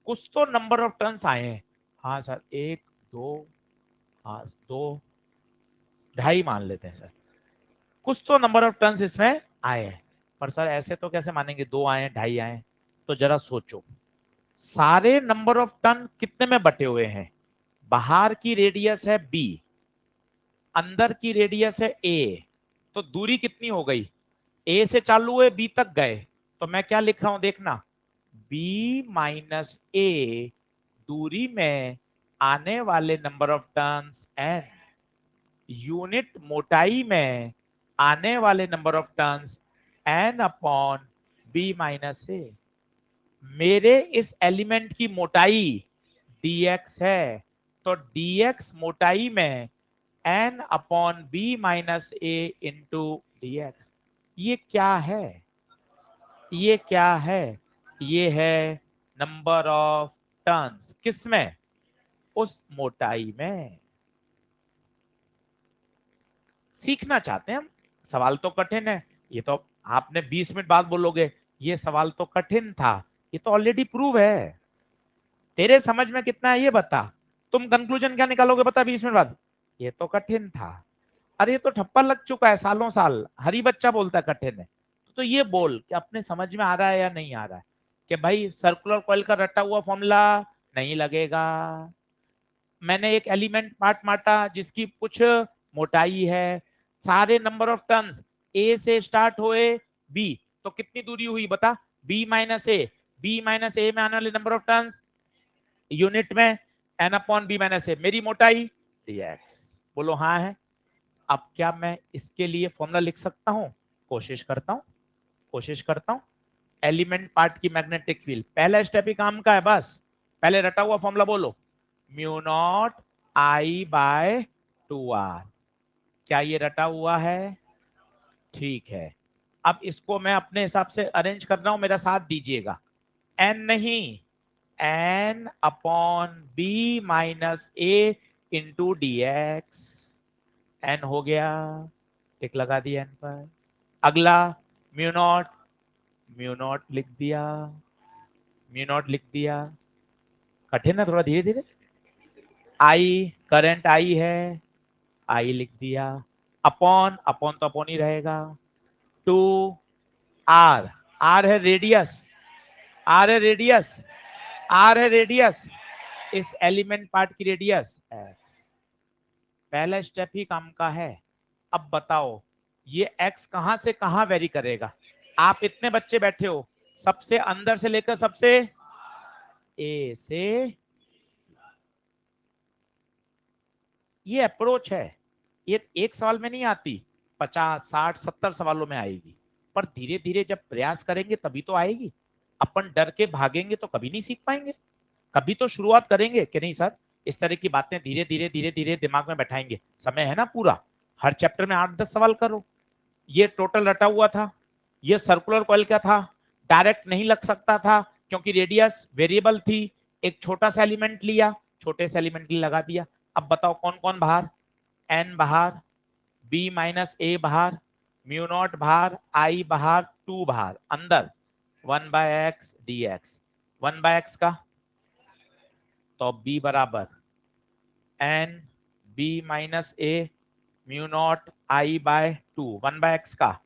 कुछ तो नंबर ऑफ टर्न्स आए हैं। हाँ सर, एक, दो, हाँ दो, ढाई मान लेते हैं सर। कुछ तो नंबर ऑफ टर्न्स इसमें आए हैं, पर सर ऐसे तो कैसे मानेंगे दो आए हैं, ढाई आए हैं? तो जरा सोचो, सारे नंबर ऑफ टर्न कितने में बटे हुए हैं? बाहर की रेडियस है बी, अंदर की रेडियस है ए, तो दूरी कितनी हो गई? ए से चालू हुए बी तक गए, तो मैं क्या लिख रहा हूं देखना, बी माइनस ए दूरी में आने वाले number of turns N, unit मोटाई में आने वाले number of turns N upon B minus A. मेरे इस एलिमेंट की मोटाई dx है, तो dx मोटाई में एन अपॉन बी माइनस ए इंटू dx। ये क्या है? ये क्या है? ये है नंबर ऑफ टर्न्स। किसमें? उस मोटाई में। सीखना चाहते हैं हम। सवाल तो कठिन है, ये तो आपने 20 मिनट बाद बोलोगे ये सवाल तो कठिन था, ये तो ऑलरेडी प्रूव है। तेरे समझ में कितना है ये बता, तुम कंक्लूजन क्या निकालोगे बता 20 मिनट बाद? ये तो कठिन था। अरे ये तो ठप्पा लग चुका है सालों साल, हर ही बच्चा बोलता है कठिन है। तो ये बोल कि अपने समझ में आ रहा है या नहीं आ रहा है, कि भाई सर्कुलर कॉइल का रटा हुआ फॉर्मूला नहीं लगेगा। मैंने एक एलिमेंट पार्ट माटा जिसकी कुछ मोटाई है, सारे नंबर ऑफ टर्न्स ए से स्टार्ट हुए बी, तो कितनी दूरी हुई बता? बी माइनस ए, बी माइनस ए में आने वाले नंबर ऑफ टर्न्स यूनिट में एन अपॉन बी माइनस ए, मेरी मोटाई dx। बोलो हाँ है। अब क्या मैं इसके लिए फॉर्मूला लिख सकता हूं? कोशिश करता हूं, कोशिश करता हूं। एलिमेंट पार्ट की मैग्नेटिक फील्ड, पहला स्टेप ही काम का है बस। पहले रटा हुआ फॉर्मूला बोलो, mu naught I bye 2r। क्या ये रटा हुआ है? ठीक है। अब इसको मैं अपने हिसाब से अरेंज कर रहा हूं, मेरा साथ दीजिएगा। एन नहीं, एन अपॉन बी माइनस ए इंटू डी एक्स। एन हो गया, टिक लगा दिया एन पर। अगला म्यू नॉट लिख दिया, म्यू नॉट लिख दिया। कठिन है थोड़ा, धीरे धीरे। आई, करंट आई है, आई लिख दिया। अपॉन, अपॉन तो अपॉन ही रहेगा। टू आर, आर है रेडियस, आर है रेडियस, आर है रेडियस, इस एलिमेंट पार्ट की रेडियस एक्स। पहला स्टेप ही काम का है। अब बताओ ये एक्स कहां से कहां वेरी करेगा? आप इतने बच्चे बैठे हो, सबसे अंदर से लेकर सबसे ए से, ये अप्रोच है। ये एक सवाल में नहीं आती, 50 60 70 सवालों में आएगी। पर धीरे धीरे जब प्रयास करेंगे तभी तो आएगी। अपन डर के भागेंगे तो कभी नहीं सीख पाएंगे। कभी तो शुरुआत करेंगे कि नहीं सर, इस तरह की बातें धीरे धीरे धीरे धीरे दिमाग में बैठाएंगे। समय है ना पूरा, हर चैप्टर में 8 10 सवाल करो। ये टोटल रटा हुआ था, ये सर्कुलर कॉइल का था, डायरेक्ट नहीं लग सकता था क्योंकि रेडियस वेरिएबल थी। एक छोटा सा एलिमेंट लिया, छोटे से एलिमेंट के लिए लगा दिया। अब बताओ कौन कौन बाहर, एन बाहर, बी माइनस ए बाहर, म्यू नॉट बाहर, आई बाहर, 2 बाहर, अंदर 1/x dx। 1/x का तो b बराबर N B minus A mu naught I by 2। 1/x का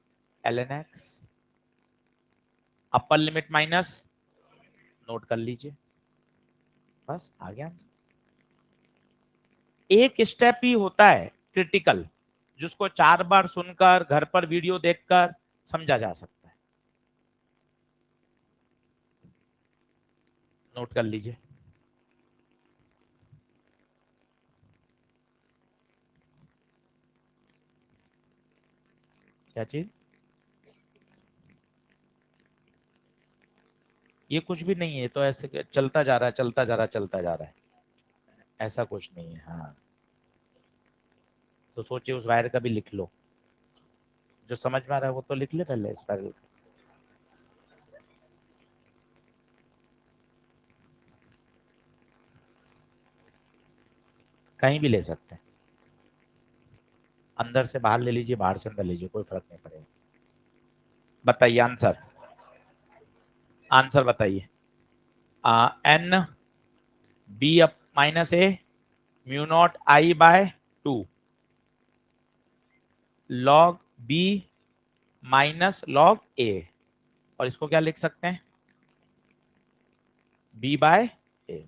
ln x, upper limit minus, note कर लीजिए, बस आ गया आंसर। एक स्टेप ही होता है क्रिटिकल, जिसको 4 बार सुनकर घर पर वीडियो देखकर समझा जा सकता है। नोट कर लीजिए। क्या चीज? ये कुछ भी नहीं है, तो ऐसे चलता जा रहा है, चलता जा रहा है, चलता जा रहा है, ऐसा कुछ नहीं है। हाँ, तो सोचिए उस वायर का भी लिख लो, जो समझ में आ रहा है वो तो लिख ले पहले स्पाइरल। कहीं भी ले सकते हैं, अंदर से बाहर ले लीजिए, बाहर से अंदर लीजिए, कोई फर्क नहीं पड़ेगा। बताइए आंसर, आंसर बताइए। N B up minus A mu naught I by 2 log B minus log A, और इसको क्या लिख सकते हैं, बी बाय ए।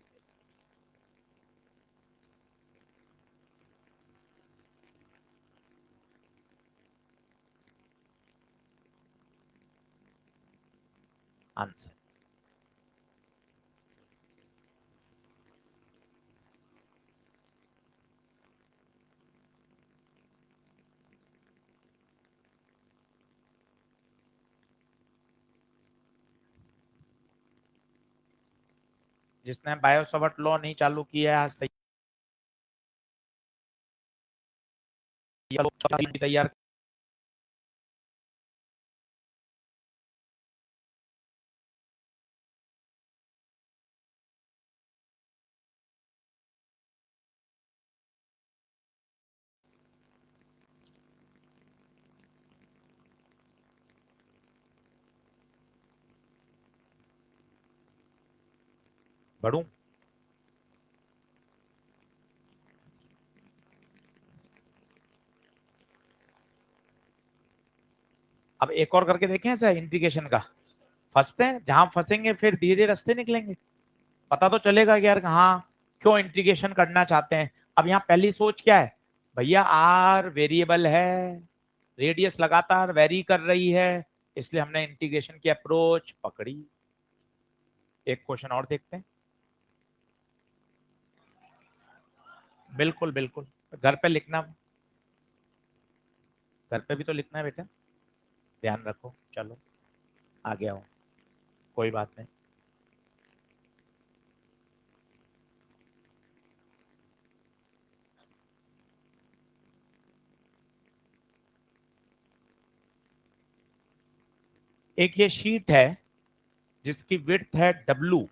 आंसर जिसने बायोसॉवर्ट लॉ नहीं चालू किया है आज तैयार, बढ़ू। अब एक और करके देखें ऐसा इंटीग्रेशन का, फंसते हैं, जहां फंसेंगे फिर धीरे धीरे रास्ते निकलेंगे, पता तो चलेगा कि यार हाँ क्यों इंटीग्रेशन करना चाहते हैं। अब यहाँ पहली सोच क्या है, भैया आर वेरिएबल है, रेडियस लगातार वेरी कर रही है, इसलिए हमने इंटीग्रेशन की अप्रोच पकड़ी। एक क्वेश्चन और देखते हैं। बिल्कुल बिल्कुल, घर पे लिखना, घर पे भी तो लिखना है बेटा, ध्यान रखो। चलो आ गया हूँ, कोई बात नहीं। एक ये शीट है जिसकी विड्थ है W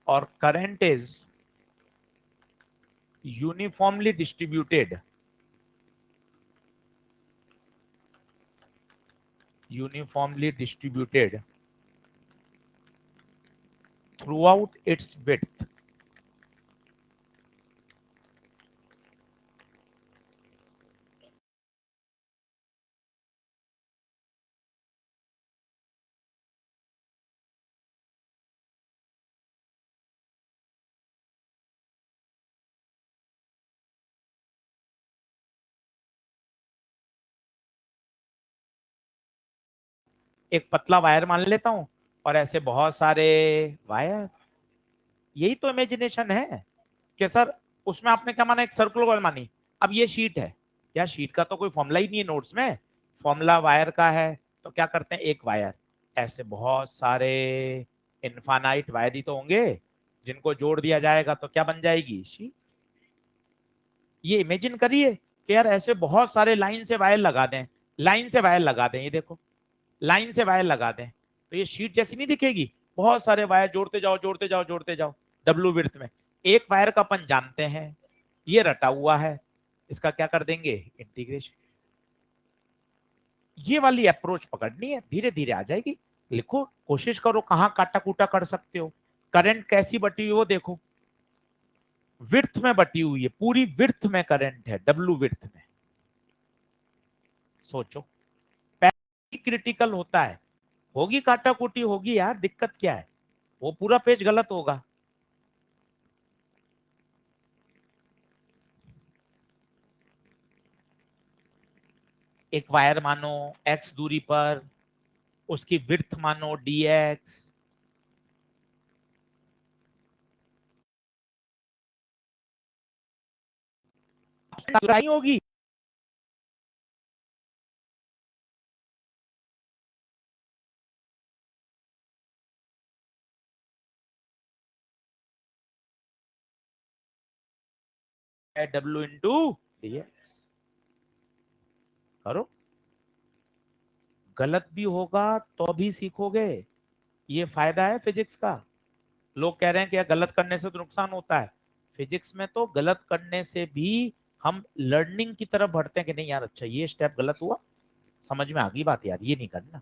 और current is uniformly distributed, uniformly distributed throughout its width। एक पतला वायर मान लेता हूं और ऐसे बहुत सारे वायर, यही तो इमेजिनेशन है कि सर उसमें आपने क्या माना, एक सर्कुलर कॉइल मानी। अब ये शीट है, या शीट का तो कोई फॉर्मूला ही नहीं है नोट्स में, फॉर्मूला वायर का है, तो क्या करते हैं एक वायर, ऐसे बहुत सारे इनफानाइट वायर ही तो होंगे, जिनको जोड़ दिया जाएगा तो क्या बन जाएगी शीट। ये इमेजिन करिए कि यार ऐसे बहुत सारे लाइन से वायर लगा दें, लाइन से वायर लगा दें, ये देखो लाइन से वायर लगा दें तो ये शीट जैसी नहीं दिखेगी, बहुत सारे वायर जोड़ते जाओ जोड़ते जाओ जोड़ते जाओ डब्लू विड्थ में। एक वायर का अपन जानते हैं, ये रटा हुआ है, इसका क्या कर देंगे इंटीग्रेशन। ये वाली अप्रोच पकड़नी है, धीरे धीरे आ जाएगी। लिखो, कोशिश करो कहां काटा कूटा कर सकते हो। करंट कैसी बटी हुई वो देखो, विड्थ में बटी हुई है, पूरी विड्थ में करंट है, डब्लू विड्थ में। सोचो, क्रिटिकल होता है, होगी काटा कूटी होगी यार, दिक्कत क्या है, वो पूरा पेज गलत होगा। एक वायर मानो x दूरी पर, उसकी विड्थ मानो dx, होगी। डब्ल्यू इंटू dx करो, गलत भी होगा तो भी सीखोगे, ये फायदा है फिजिक्स का। लोग कह रहे हैं कि यार गलत करने से तो नुकसान होता है, फिजिक्स में तो गलत करने से भी हम लर्निंग की तरफ बढ़ते हैं कि नहीं यार अच्छा ये स्टेप गलत हुआ, समझ में आ गई बात यार, ये नहीं करना।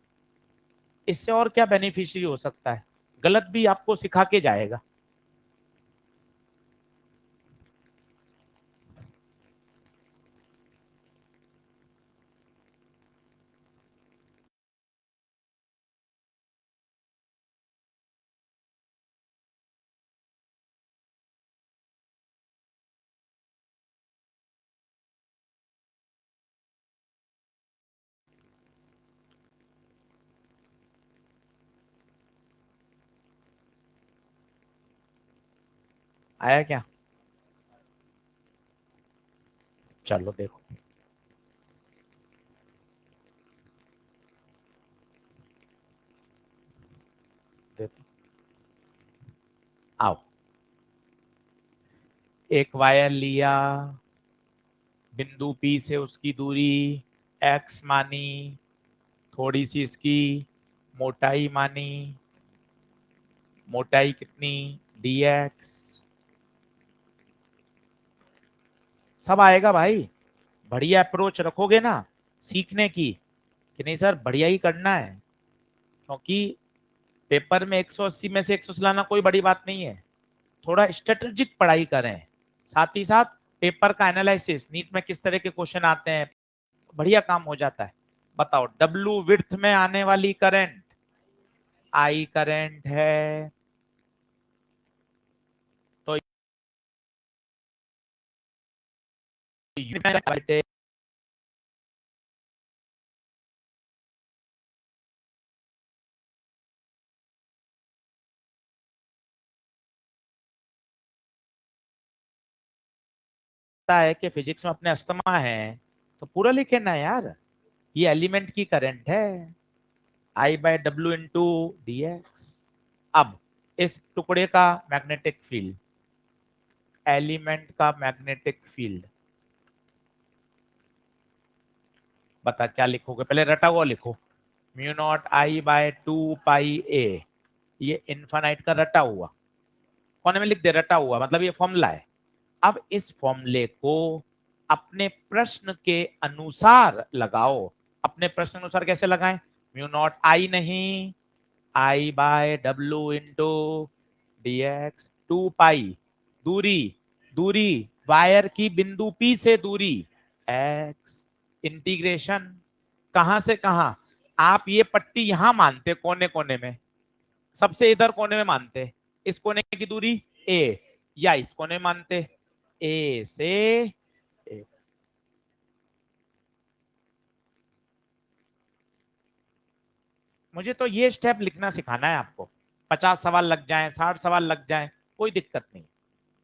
इससे और क्या बेनिफिशियरी हो सकता है, गलत भी आपको सिखा के जाएगा। आया क्या? चलो देखो, देखो आओ, एक वायर लिया, बिंदु P से उसकी दूरी x मानी, थोड़ी सी इसकी मोटाई मानी, मोटाई कितनी dx, सब आएगा भाई। बढ़िया अप्रोच रखोगे ना सीखने की कि नहीं सर बढ़िया ही करना है, क्योंकि पेपर में 180 में से 180 लाना कोई बड़ी बात नहीं है। थोड़ा स्ट्रेटेजिक पढ़ाई करें, साथ ही साथ पेपर का एनालिसिस, नीट में किस तरह के क्वेश्चन आते हैं, बढ़िया काम हो जाता है। बताओ, डब्लू विड्थ में आने वाली करंट आई करंट है, तो है कि फिजिक्स में अपने अस्थमा है तो पूरा लिखे ना यार, ये एलिमेंट की करंट है, I by W into D X. अब इस टुकड़े का मैग्नेटिक फील्ड, एलिमेंट का मैग्नेटिक फील्ड, बता क्या लिखोगे, पहले रटा हुआ लिखो, mu naught I by 2 pi A, ये इन्फानाइट का रटा हुआ, कोने में लिख दे रटा हुआ, मतलब ये फॉर्मूला है। अब इस फॉर्मूले को अपने प्रश्न के अनुसार लगाओ। अपने प्रश्न अनुसार कैसे लगाएं? म्यू नॉट आई नहीं, I by W into D X, 2 pi, दूरी, दूरी वायर की बिंदु P से दूरी x, इंटीग्रेशन कहां से कहां, आप ये पट्टी यहां मानते कोने कोने में, सबसे इधर कोने में मानते, इस कोने की दूरी a, या इस कोने में मानते a से a। मुझे तो ये स्टेप लिखना सिखाना है आपको, 50 सवाल लग जाएं, 60 सवाल लग जाएं, कोई दिक्कत नहीं,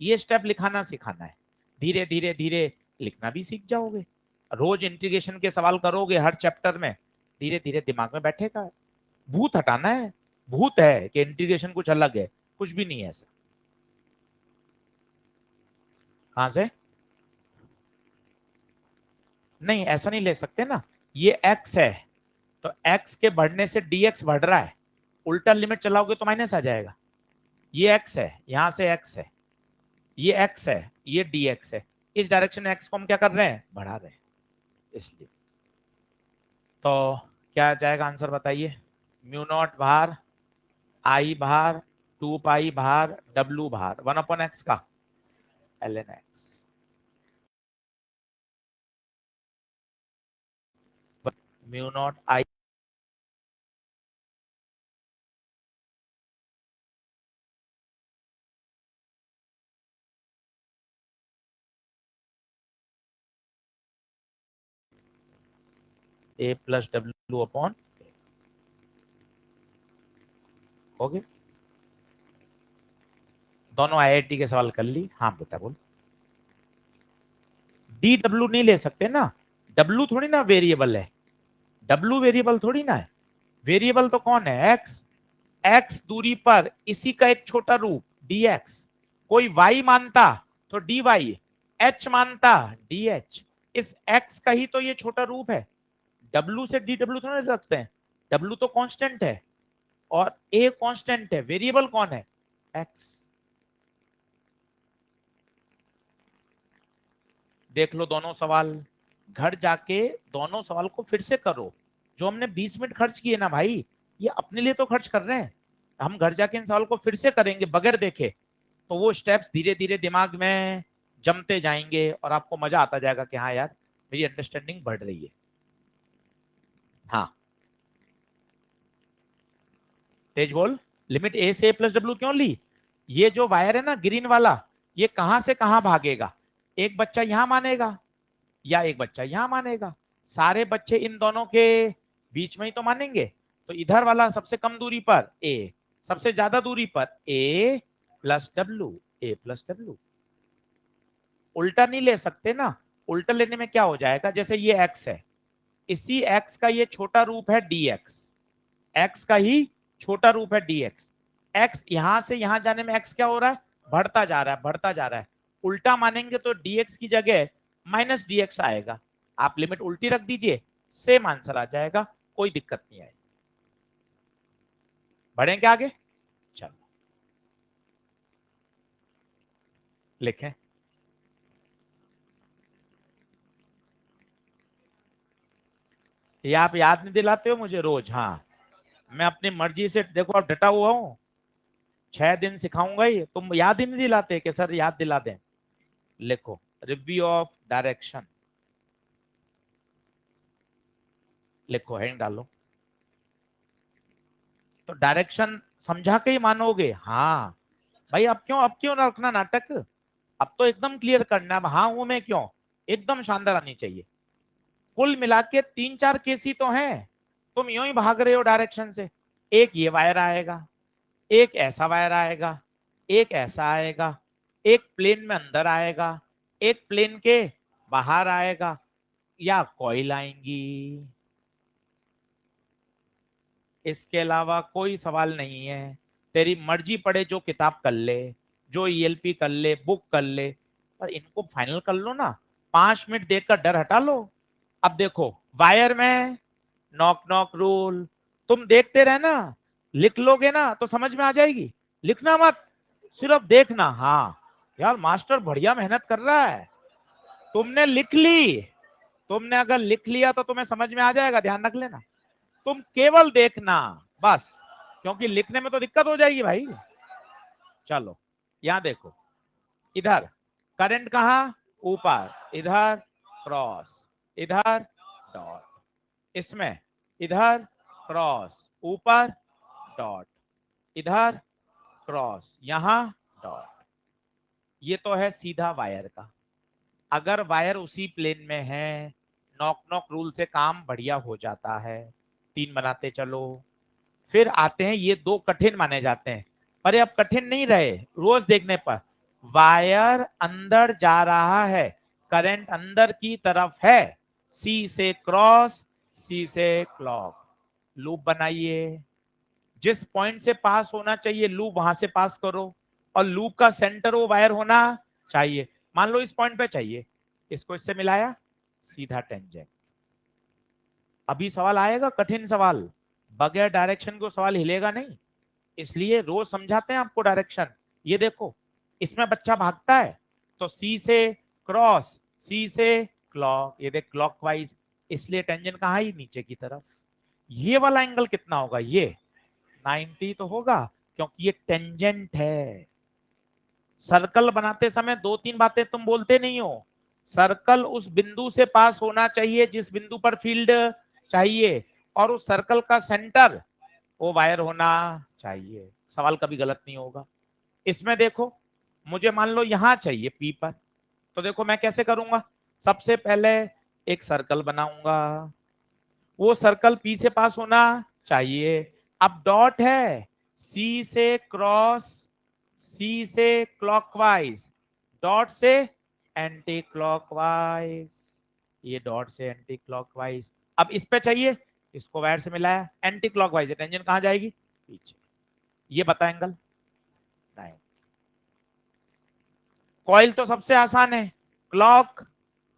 ये स्टेप लिखाना सिखाना है। धीरे धीरे धीरे लिखना भी सीख जाओगे, रोज इंटीग्रेशन के सवाल करोगे हर चैप्टर में, धीरे धीरे दिमाग में बैठेगा। भूत हटाना है, भूत है कि इंटीग्रेशन कुछ अलग है, कुछ भी नहीं है ऐसा। कहां से? नहीं ऐसा नहीं ले सकते ना, ये x है तो x के बढ़ने से dx बढ़ रहा है, उल्टा लिमिट चलाओगे तो माइनस आ जाएगा। ये x है, यहां से x है, ये x है, ये dx है, इस डायरेक्शन में x को हम क्या कर रहे हैं, बढ़ा रहे हैं, इसलिए। तो क्या आ जाएगा आंसर बताइए, म्यू नॉट भार आई भार 2 पाई भार w भार 1/x का ln x, mu naught I a plus W upon, हो गया। दोनों आईआईटी के सवाल कर ली, हाँ बेटा बोल। डी डब्ल्यू नहीं ले सकते ना, डब्ल्यू थोड़ी ना वेरिएबल है, डब्ल्यू वेरिएबल थोड़ी ना है, वेरिएबल तो कौन है, एक्स। एक्स दूरी पर इसी का एक छोटा रूप dx, कोई y मानता तो dy, h मानता dh, इस x का ही तो ये छोटा रूप है, w से dw थोड़ा ले सकते हैं, w तो कांस्टेंट है और a कांस्टेंट है, वेरिएबल कौन है, x। देख लो दोनों सवाल, घर जाके दोनों सवाल को फिर से करो, जो हमने 20 मिनट खर्च किए ना भाई, ये अपने लिए तो खर्च कर रहे हैं, हम घर जाके इन सवाल को फिर से करेंगे बगैर देखे, तो वो स्टेप्स धीरे धीरे दिमाग में जमते जाएंगे और आपको मजा आता जाएगा कि हाँ यार मेरी अंडरस्टैंडिंग बढ़ रही है। हाँ तेज बोल, लिमिट ए से ए प्लस डब्ल्यू क्यों ली, ये जो वायर है ना ग्रीन वाला, ये कहां से कहां भागेगा, एक बच्चा यहां मानेगा या एक बच्चा यहां मानेगा, सारे बच्चे इन दोनों के बीच में ही तो मानेंगे, तो इधर वाला सबसे कम दूरी पर ए, सबसे ज्यादा दूरी पर ए प्लस डब्ल्यू, ए प्लस डब्ल्यू। उल्टा नहीं ले सकते ना, उल्टा लेने में क्या हो जाएगा, जैसे ये x है, इसी x का ये छोटा रूप है dx, x का ही छोटा रूप है dx, x यहां से यहां जाने में x क्या हो रहा है, बढ़ता जा रहा है, बढ़ता जा रहा है, उल्टा मानेंगे तो dx की जगह माइनस dx आएगा, आप लिमिट उल्टी रख दीजिए, सेम आंसर आ जाएगा, कोई दिक्कत नहीं आएगी। बढ़ेंगे आगे, चलो लिखें, ये आप याद नहीं दिलाते हो मुझे रोज, हाँ मैं अपनी मर्जी से देखो अब डटा हुआ हूं, 6 दिन सिखाऊंगा ही, तुम याद ही नहीं दिलाते कि सर याद दिला दें। लिखो रिव्यू ऑफ डायरेक्शन, लिखो हेडिंग डालो, तो डायरेक्शन समझा के ही मानोगे, हाँ भाई अब क्यों ना रखना नाटक, अब तो एकदम क्लियर करना, अब हाँ हूं मैं क्यों, एकदम शानदार आनी चाहिए। कुल मिला के 3-4 केस ही तो हैं, तुम यूं ही भाग रहे हो डायरेक्शन से, एक ये वायर आएगा, एक ऐसा वायर आएगा, एक ऐसा आएगा, एक प्लेन में अंदर आएगा, एक प्लेन के बाहर आएगा, या कॉइल आएंगी, इसके अलावा कोई सवाल नहीं है, तेरी मर्जी पड़े जो किताब कर ले, जो ईएलपी कर ले, बुक कर ले, पर इनको फाइनल कर लो ना, 5 मिनट देखकर डर हटा लो। अब देखो वायर में नॉक नॉक रूल, तुम देखते रहना, लिख लोगे ना तो समझ में आ जाएगी, लिखना मत, सिर्फ देखना, हाँ यार मास्टर बढ़िया मेहनत कर रहा है, तुमने लिख ली, तुमने अगर लिख लिया तो तुम्हें समझ में आ जाएगा, ध्यान रख लेना, तुम केवल देखना बस, क्योंकि लिखने में तो दिक्कत हो जाएगी भाई। चलो यहां देखो, इधर करंट कहां, ऊपर, इधर क्रॉस, इधर डॉट, इसमें इधर क्रॉस, ऊपर डॉट, इधर क्रॉस, यहां डॉट, ये तो है सीधा वायर का। अगर वायर उसी प्लेन में है, नॉक नॉक रूल से काम बढ़िया हो जाता है, 3 बनाते चलो। फिर आते हैं ये 2 कठिन माने जाते हैं, पर ये अब कठिन नहीं रहे, रोज देखने पर वायर अंदर जा रहा है, करंट अंदर की तरफ है, सी से क्रॉस, सी से क्लॉक, लूप बनाइए, जिस पॉइंट से पास होना चाहिए लूप वहां से पास करो, और लूप का सेंटर वो वायर होना चाहिए, मान लो इस पॉइंट पे चाहिए, इसको इससे मिलाया, सीधा टेंजेंट। अभी सवाल आएगा कठिन सवाल, बगैर डायरेक्शन को सवाल हिलेगा नहीं, इसलिए रोज समझाते हैं आपको डायरेक्शन। ये देखो, इसमें बच्चा भागता है तो सी से क्रॉस, सी से क्लॉक, ये देख क्लॉकवाइज, इसलिए टेंजेंट कहाँ ही नीचे की तरफ। ये वाला एंगल कितना होगा, ये 90 तो होगा, क्योंकि ये टेंजेंट है। सर्कल बनाते समय दो तीन बातें तुम बोलते नहीं हो। सर्कल उस बिंदु से पास होना चाहिए जिस बिंदु पर फील्ड चाहिए, और उस सर्कल का सेंटर वो वायर होना चाहिए, सवाल कभी गलत नहीं होगा। इसमें देखो, मुझे मान लो यहां चाहिए पी पर, तो देखो मैं कैसे करूंगा, सबसे पहले एक सर्कल बनाऊंगा, वो सर्कल पी से पास होना चाहिए। अब डॉट है, सी से क्रॉस, सी से क्लॉकवाइज, डॉट से एंटी क्लॉकवाइज, ये डॉट से एंटी क्लॉकवाइज। अब इस पे चाहिए, इसको वायर से मिलाया, एंटी क्लॉकवाइज, टेंजेंट कहां जाएगी, पीछे। ये बता एंगल नहीं। कॉइल तो सबसे आसान है, clock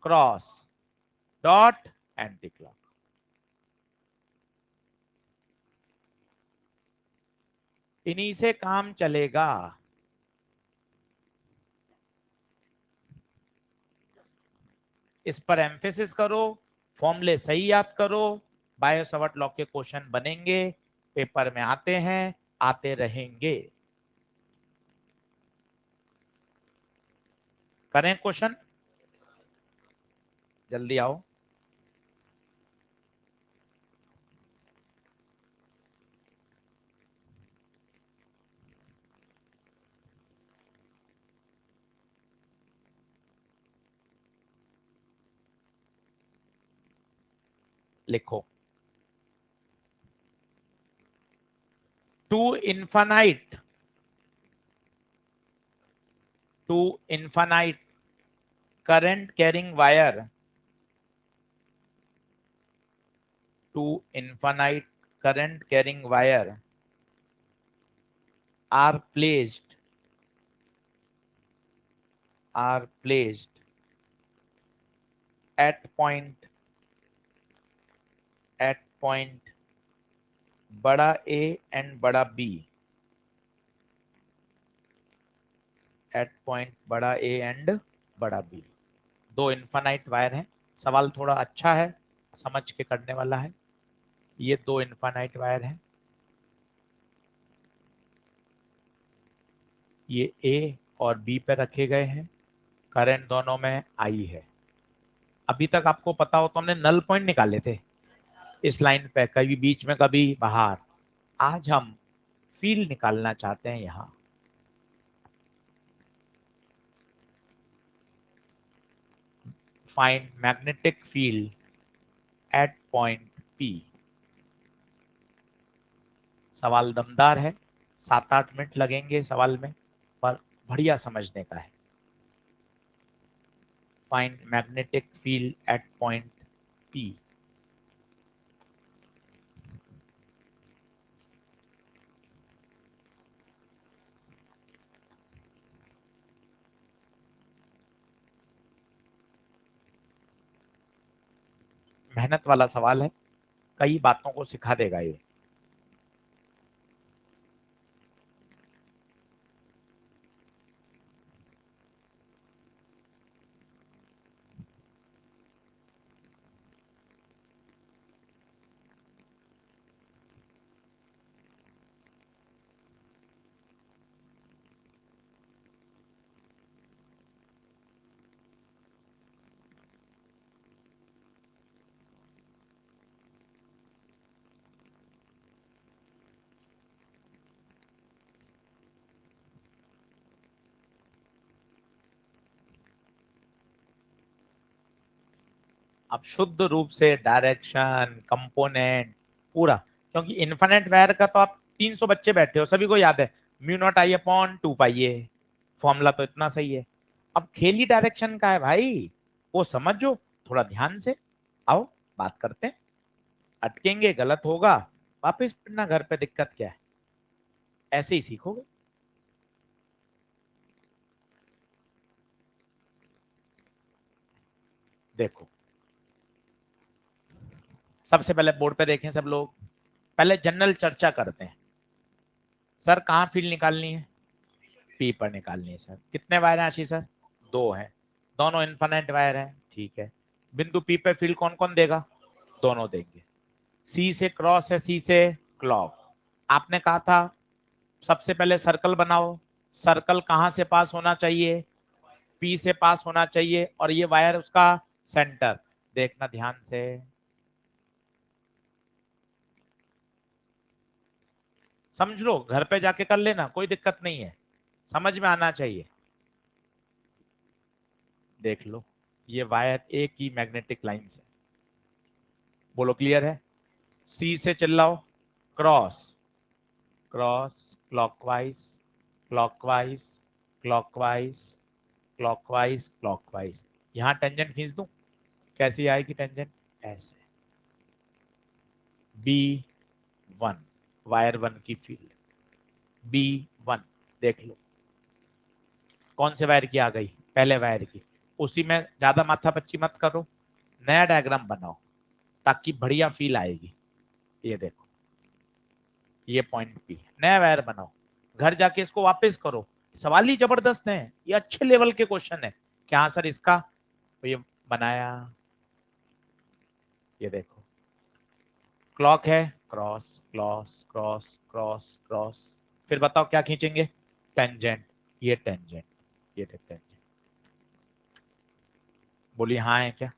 cross, dot anti clock. इन्हीं से काम चलेगा। इस पर एम्फेसिस करो, फॉर्मूले सही याद करो, बायो सवर्ट लॉ के क्वेश्चन बनेंगे, पेपर में आते हैं, आते रहेंगे। करें क्वेश्चन, जल्दी आओ। लिखो, two infinite, two infinite current carrying wire, to infinite current carrying wire are placed, are placed at point, at point बड़ा A and बड़ा B, at point बड़ा A and बड़ा B। दो इन्फानाइट वायर हैं, सवाल थोड़ा अच्छा है, समझ के करने वाला है। ये दो इन्फानाइट वायर हैं, ये A और B पे रखे गए हैं, करंट दोनों में I है। अभी तक आपको पता हो तो हमने नल पॉइंट निकाले थे इस लाइन पे, कभी बीच में कभी बाहर। आज हम फील्ड निकालना चाहते हैं यहां। Find magnetic field at point P. सवाल दमदार है, 7-8 मिनट लगेंगे सवाल में, पर बढ़िया समझने का है। Find magnetic field at point P. मेहनत वाला सवाल है, कई बातों को सिखा देगा ये। अब शुद्ध रूप से डायरेक्शन, कंपोनेंट पूरा, क्योंकि इन्फिनिट वायर का तो आप 300 बच्चे बैठे हो, सभी को याद है, mu naught I upon 2 pi A, formula तो इतना सही है। अब खेल ही डायरेक्शन का है भाई, वो समझो थोड़ा ध्यान से। आओ बात करते हैं, अटकेंगे गलत होगा, वापस पढ़ना घर पे, दिक्कत क्या है, ऐसे ही सीखोगे। देखो, सबसे पहले बोर्ड पे देखें सब लोग, पहले जनरल चर्चा करते हैं। सर कहाँ फील्ड निकालनी है? पी पर निकालनी है सर। कितने वायर हैं आशीष सर? दो हैं, दोनों इनफाइनाइट वायर हैं, ठीक है। बिंदु पी पे फील्ड कौन कौन देगा? दोनों देंगे। सी से क्रॉस है, सी से क्लॉक। आपने कहा था सबसे पहले सर्कल बनाओ। सर्कल कहां से पास होना चाहिए? पी से पास होना चाहिए, और ये वायर उसका सेंटर। देखना ध्यान से, समझ लो, घर पे जाके कर लेना, कोई दिक्कत नहीं है, समझ में आना चाहिए। देख लो, ये वायर ए की मैग्नेटिक लाइन है। बोलो क्लियर है? सी से चिल्लाओ, cross, cross, clockwise, clockwise, clockwise, clockwise, clockwise. यहां टेंजेंट खींच दूं? कैसी आएगी टेंजेंट? ऐसे। बी वन, वायर वन की फील्ड बी वन। देख लो कौन से वायर की आ गई? पहले वायर की। उसी में ज्यादा माथा पच्ची मत करो, नया डायग्राम बनाओ ताकि बढ़िया फील आएगी। ये देखो, ये पॉइंट पी, नया वायर बनाओ, घर जाके इसको वापस करो। सवाल ही जबरदस्त है, ये अच्छे लेवल के क्वेश्चन है। क्या सर इसका? तो ये बनाया, ये देखो क्लॉक है, cross, cross, cross, cross, cross. फिर बताओ क्या खींचेंगे? टेंजेंट। ये टेंजेंट, ये टेंजेंट। बोलिए हाँ है क्या?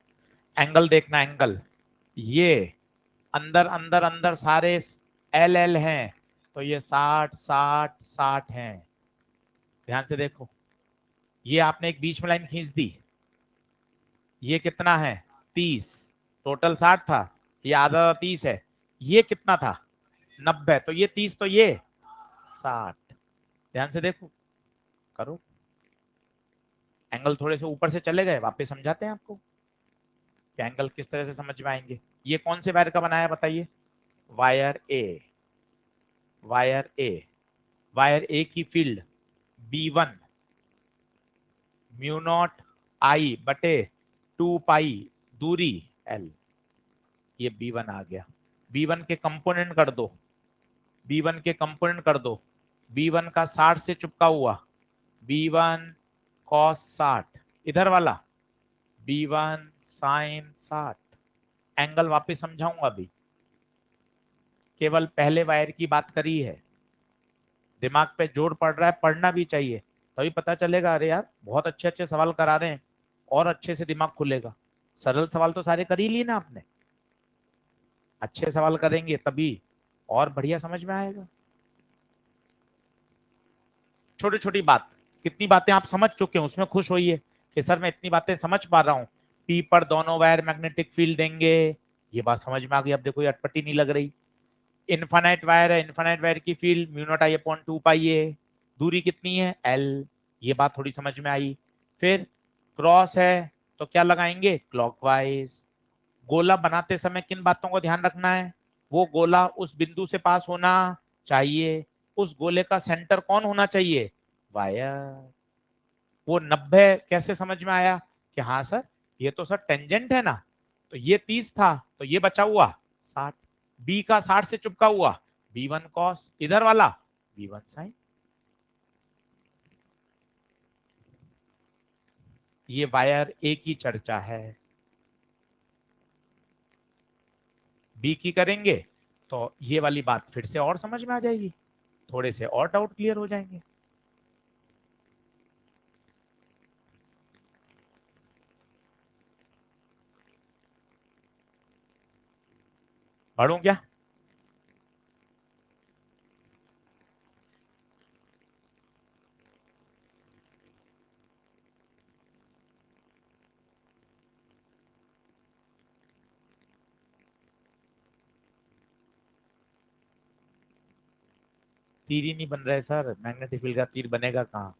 एंगल देखना, एंगल। ये अंदर अंदर अंदर सारे एल एल हैं, तो ये 60 60 60 हैं। ध्यान से देखो, ये आपने एक बीच में लाइन खींच दी, ये कितना है? 30। टोटल 60 था, ये आधा 30 है। ये कितना था? 90। तो ये 30, तो ये 60। ध्यान से देखो, करो। एंगल थोड़े से ऊपर से चले गए, वापस समझाते हैं आपको कि एंगल किस तरह से समझ में आएंगे। ये कौन से वायर का बनाया बताइए? वायर ए, वायर ए। वायर ए की field B1 mu naught I बटे 2 पाई, दूरी L। ये B1 आ गया। B1 के कंपोनेंट कर दो, B1 के कंपोनेंट कर दो। B1 का 60 से चुपका हुआ, B1 cos 60, इधर वाला B1 sin 60। एंगल वापस समझाऊंगा अभी, केवल पहले वायर की बात करी है। दिमाग पे जोर पड़ रहा है, पढ़ना भी चाहिए, तभी पता चलेगा। अरे यार बहुत अच्छे अच्छे सवाल करा रहे हैं, और अच्छे से दिमाग खुलेगा। सरल सवाल तो सारे कर ही लिए ना आपने, अच्छे सवाल करेंगे तभी और बढ़िया समझ में आएगा। छोटी छोटी बात, कितनी बातें आप समझ चुके हैं उसमें खुश होइए कि सर मैं इतनी बातें समझ पा रहा हूँ। पी पर दोनों वायर मैग्नेटिक फील्ड देंगे, ये बात समझ में आ गई। अब देखो ये अटपटी नहीं लग रही। इनफाइनाइट वायर है, इनफाइनाइट वायर की field mu naught I upon 2 पाई है, दूरी कितनी है? L। ये बात थोड़ी समझ में आई। फिर क्रॉस है तो क्या लगाएंगे? क्लॉकवाइज। गोला बनाते समय किन बातों को ध्यान रखना है? वो गोला उस बिंदु से पास होना चाहिए, उस गोले का सेंटर कौन होना चाहिए? वायर। वो 90 कैसे समझ में आया कि हाँ सर ये तो सर टेंजेंट है ना? तो ये 30 था, तो ये बचा हुआ 60। बी का 60 से चुपका हुआ B1 कॉस, इधर वाला B1 साइन। ये वायर ए की चर्चा है। बी की करेंगे तो ये वाली बात फिर से और समझ में आ जाएगी, थोड़े से और डाउट क्लियर हो जाएंगे। पढ़ूं क्या? तीर ही नहीं बन रहे सर, मैग्नेटिक फील्ड का तीर बनेगा कहाँ?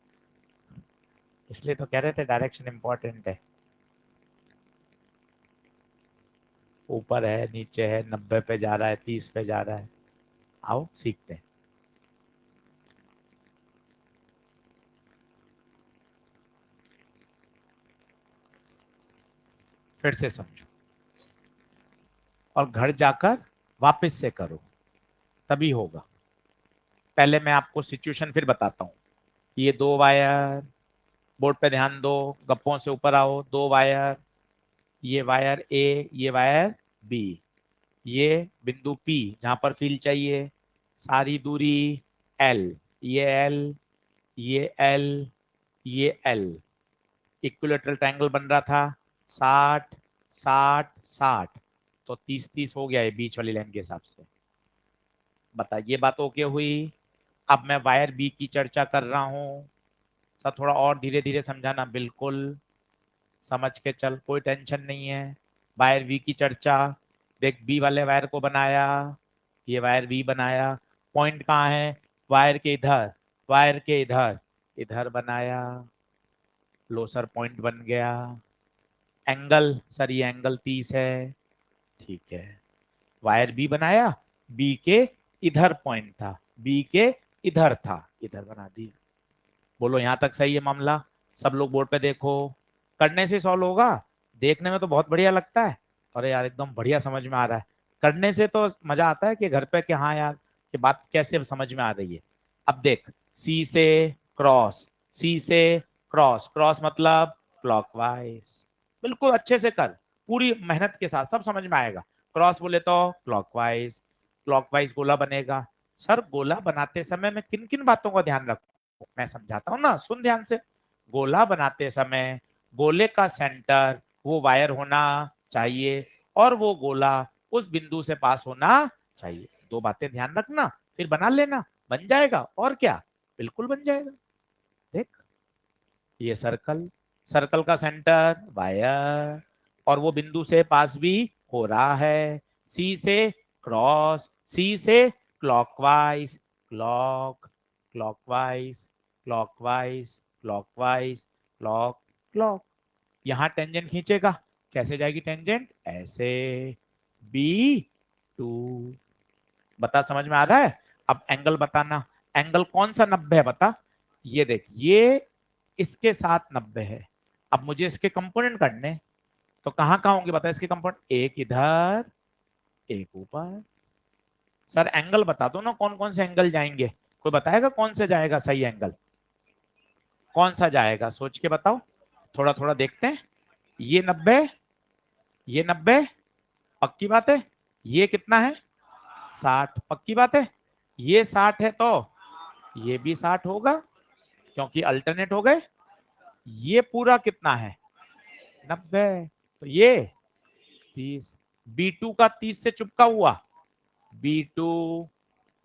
इसलिए तो कह रहे थे डायरेक्शन इंपॉर्टेंट है। ऊपर है, नीचे है, 90 पे जा रहा है, 30 पे जा रहा है। आओ सीखते हैं। फिर से समझो, और घर जाकर वापस से करो, तभी होगा। पहले मैं आपको सिचुएशन फिर बताता हूँ। ये 2 वायर, बोर्ड पे ध्यान दो, गप्पों से ऊपर आओ। 2 वायर, ये वायर ए, ये वायर बी, ये बिंदु पी जहां पर फील्ड चाहिए, सारी दूरी एल, ये एल, ये एल, ये एल। इक्विलेटरल ट्रायंगल बन रहा था 60 60 60, तो 30 30 हो गया है बीच वाली लाइन के हिसाब से। बता, ये बात ओके हुई। अब मैं वायर बी की चर्चा कर रहा हूं। सब थोड़ा और धीरे धीरे समझाना, बिल्कुल समझ के चल, कोई टेंशन नहीं है। वायर बी की चर्चा, देख बी वाले वायर को बनाया, ये वायर बी बनाया। पॉइंट कहाँ है? वायर के इधर, वायर के इधर, इधर बनाया। लो सर, पॉइंट बन गया। एंगल सर, ये एंगल 30 है, ठीक है। वायर बी बनाया, बी के इधर पॉइंट था, बी के इधर था, इधर बना दिया। बोलो यहां तक सही है मामला? सब लोग बोर्ड पे देखो। करने से सॉल्व होगा, देखने में तो बहुत बढ़िया लगता है, अरे यार एकदम बढ़िया समझ में आ रहा है। करने से तो मजा आता है कि घर पे कि हाँ यार कि बात कैसे समझ में आ रही है। अब देख, सी से क्रॉस, सी से क्रॉस, क्रॉस मतलब क्लॉकवाइज। बिल्कुल अच्छे से कर, पूरी मेहनत के साथ सब समझ में आएगा। क्रॉस बोले तो क्लॉकवाइज, क्लॉकवाइज गोला बनेगा। सर गोला बनाते समय मैं किन किन बातों का ध्यान रखूं, मैं समझाता हूँ ना, सुन ध्यान से। गोला बनाते समय गोले का सेंटर वो वायर होना चाहिए, और वो गोला उस बिंदु से पास होना चाहिए। 2 बातें ध्यान रखना, फिर बना लेना, बन जाएगा। और क्या, बिल्कुल बन जाएगा। देख, ये सर्कल, सर्कल का सेंटर वायर, और वो बिंदु से पास भी हो रहा है। सी से क्रॉस, सी से clockwise, clock, clockwise, clockwise, clockwise, clock, clock. यहां टेंजेंट खींचेगा, कैसे जाएगी टेंजेंट? ऐसे, B2। बता, समझ में आ रहा है? अब एंगल बताना, एंगल कौन सा 90 है बता? ये देख, ये इसके साथ 90 है। अब मुझे इसके कंपोनेंट करने, तो कहां कहां होंगे बता इसके कंपोनेंट? एक इधर, एक ऊपर। सर एंगल बता दो ना, कौन कौन से एंगल जाएंगे? कोई बताएगा कौन से जाएगा सही एंगल? कौन सा जाएगा, सोच के बताओ, थोड़ा थोड़ा देखते हैं। ये 90, ये 90, पक्की बात है। ये कितना है? 60, पक्की बात है। ये 60 है तो ये भी 60 होगा, क्योंकि अल्टरनेट हो गए। ये पूरा कितना है? 90, तो ये 30। B2 का 30 से चुपका हुआ, B2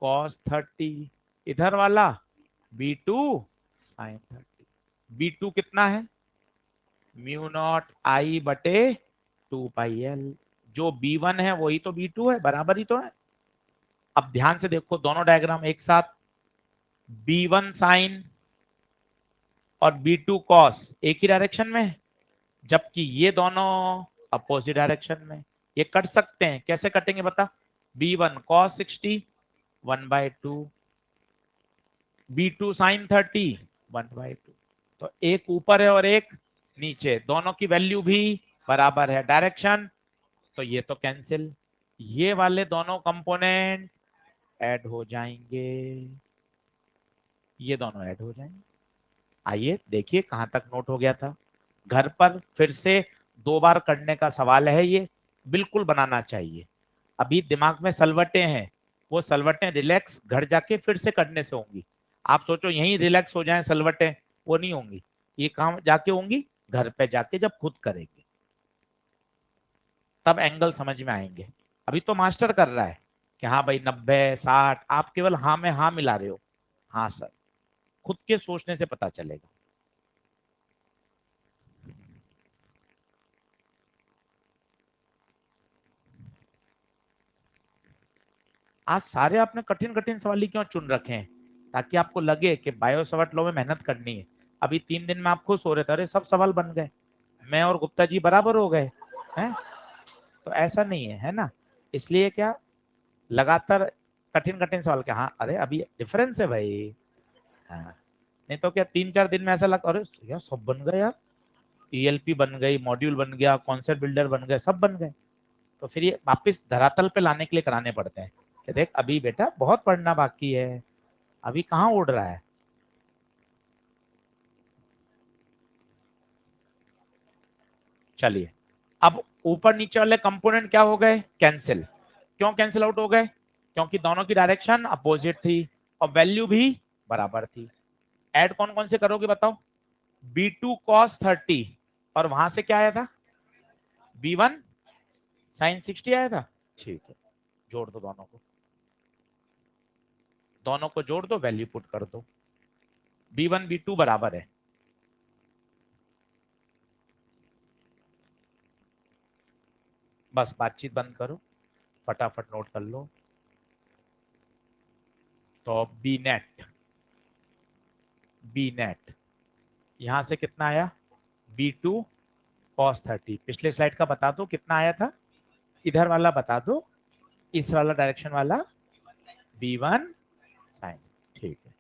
cos 30, इधर वाला B2 sin 30। B2 कितना है? म्यू नॉट आई बटे 2 पाई L। जो B1 है वही तो B2 है, बराबर ही तो है। अब ध्यान से देखो दोनों डायग्राम एक साथ, B1 साइन और B2 कॉस एक ही डायरेक्शन में है, जबकि ये दोनों अपोजिट डायरेक्शन में। ये कट सकते हैं, कैसे कटेंगे बता? B1 cos 60 1/2, B2 sin 30 1/2। तो एक ऊपर है और एक नीचे, दोनों की वैल्यू भी बराबर है, डायरेक्शन तो ये तो कैंसिल। ये वाले दोनों कंपोनेंट ऐड हो जाएंगे, ये दोनों ऐड हो जाएंगे। आइए देखिए कहां तक नोट हो गया था। घर पर फिर से 2 बार करने का सवाल है, ये बिल्कुल बनाना चाहिए। अभी दिमाग में सलवटें हैं, वो सलवटें रिलैक्स घर जाके फिर से करने से होंगी। आप सोचो यहीं रिलैक्स हो जाएं सलवटें, वो नहीं होंगी। ये काम जाके होंगी घर पे जाके, जब खुद करेंगे तब एंगल समझ में आएंगे। अभी तो मास्टर कर रहा है कि हाँ भाई 90 60, आप केवल हाँ में हाँ मिला रहे हो। हाँ सर, खुद के सोचने से पता चलेगा। आज सारे आपने कठिन कठिन सवाल ही क्यों चुन रखे हैं? ताकि आपको लगे कि बायो सवाट लो में मेहनत करनी है। अभी 3 दिन में आप खुश हो रहे थे, अरे सब सवाल बन गए, मैं और गुप्ता जी बराबर हो गए हैं। तो ऐसा नहीं है, है ना? इसलिए क्या, लगातार कठिन कठिन सवाल के, हाँ अरे अभी डिफरेंस है भाई। हाँ, नहीं तो क्या 3 4 दिन में ऐसा लगा अरे यार सब बन गया यार, ELP बन गई, मॉड्यूल बन गया, कॉन्सेप्ट बिल्डर बन गए, सब बन गए। तो फिर ये वापस धरातल पे लाने के लिए कराने पड़ते हैं कि देख अभी बेटा बहुत पढ़ना बाकी है, अभी कहाँ उड़ रहा है। चलिए अब ऊपर नीचे वाले कंपोनेंट क्या हो गए, कैंसिल। क्यों कैंसिल आउट हो गए, क्योंकि दोनों की डायरेक्शन अपोजिट थी और वैल्यू भी बराबर थी। ऐड कौन कौन से करोगे बताओ, b2 cos 30 और वहां से क्या आया था, b1 sin 60 आया था। ठीक है, जोड़ दो दोनों को, दोनों को जोड़ दो, वैल्यू पुट कर दो, b1 b2 बराबर है। बस बातचीत बंद करो, फटाफट नोट कर लो। तो बी नेट यहां से कितना आया, b2 cos 30, पिछले स्लाइड का बता दो कितना आया था, इधर वाला बता दो, इस वाला डायरेक्शन वाला b1 sin, ठीक है।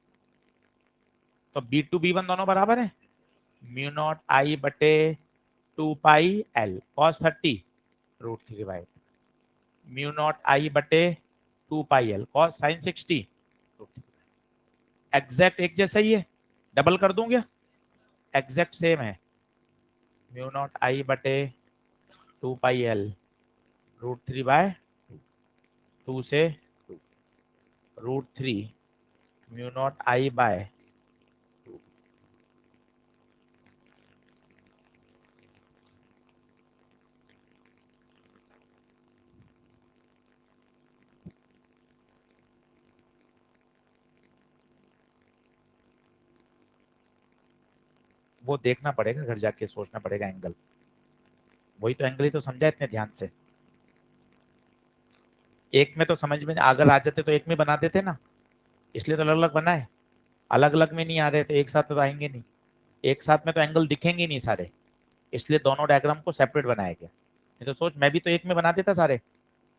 तो b2 b1 दोनों बराबर है, म्यू नॉट आई बटे 2 पाई L cos 30 √3 mu naught I बटे 2 पाई एल cos sin 60, एग्जैक्ट एक जैसा ही है, डबल कर दूं क्या, एग्जैक्ट सेम है, म्यू नॉट आई बटे 2 पाई एल √3/2 से √3 म्यू नॉट आई बाय 2। वो देखना पड़ेगा, घर जाके सोचना पड़ेगा एंगल, वही तो एंगल ही तो समझा इतने ध्यान से, एक में तो समझ में अगर आ जाते तो एक में बना देते ना, इसलिए तो अलग अलग बनाए, अलग अलग में नहीं आ रहे तो एक साथ तो आएंगे नहीं, एक साथ में तो एंगल दिखेंगे नहीं सारे, इसलिए दोनों डायग्राम को सेपरेट बनाया गया। नहीं तो सोच मैं भी तो एक में बना देता सारे,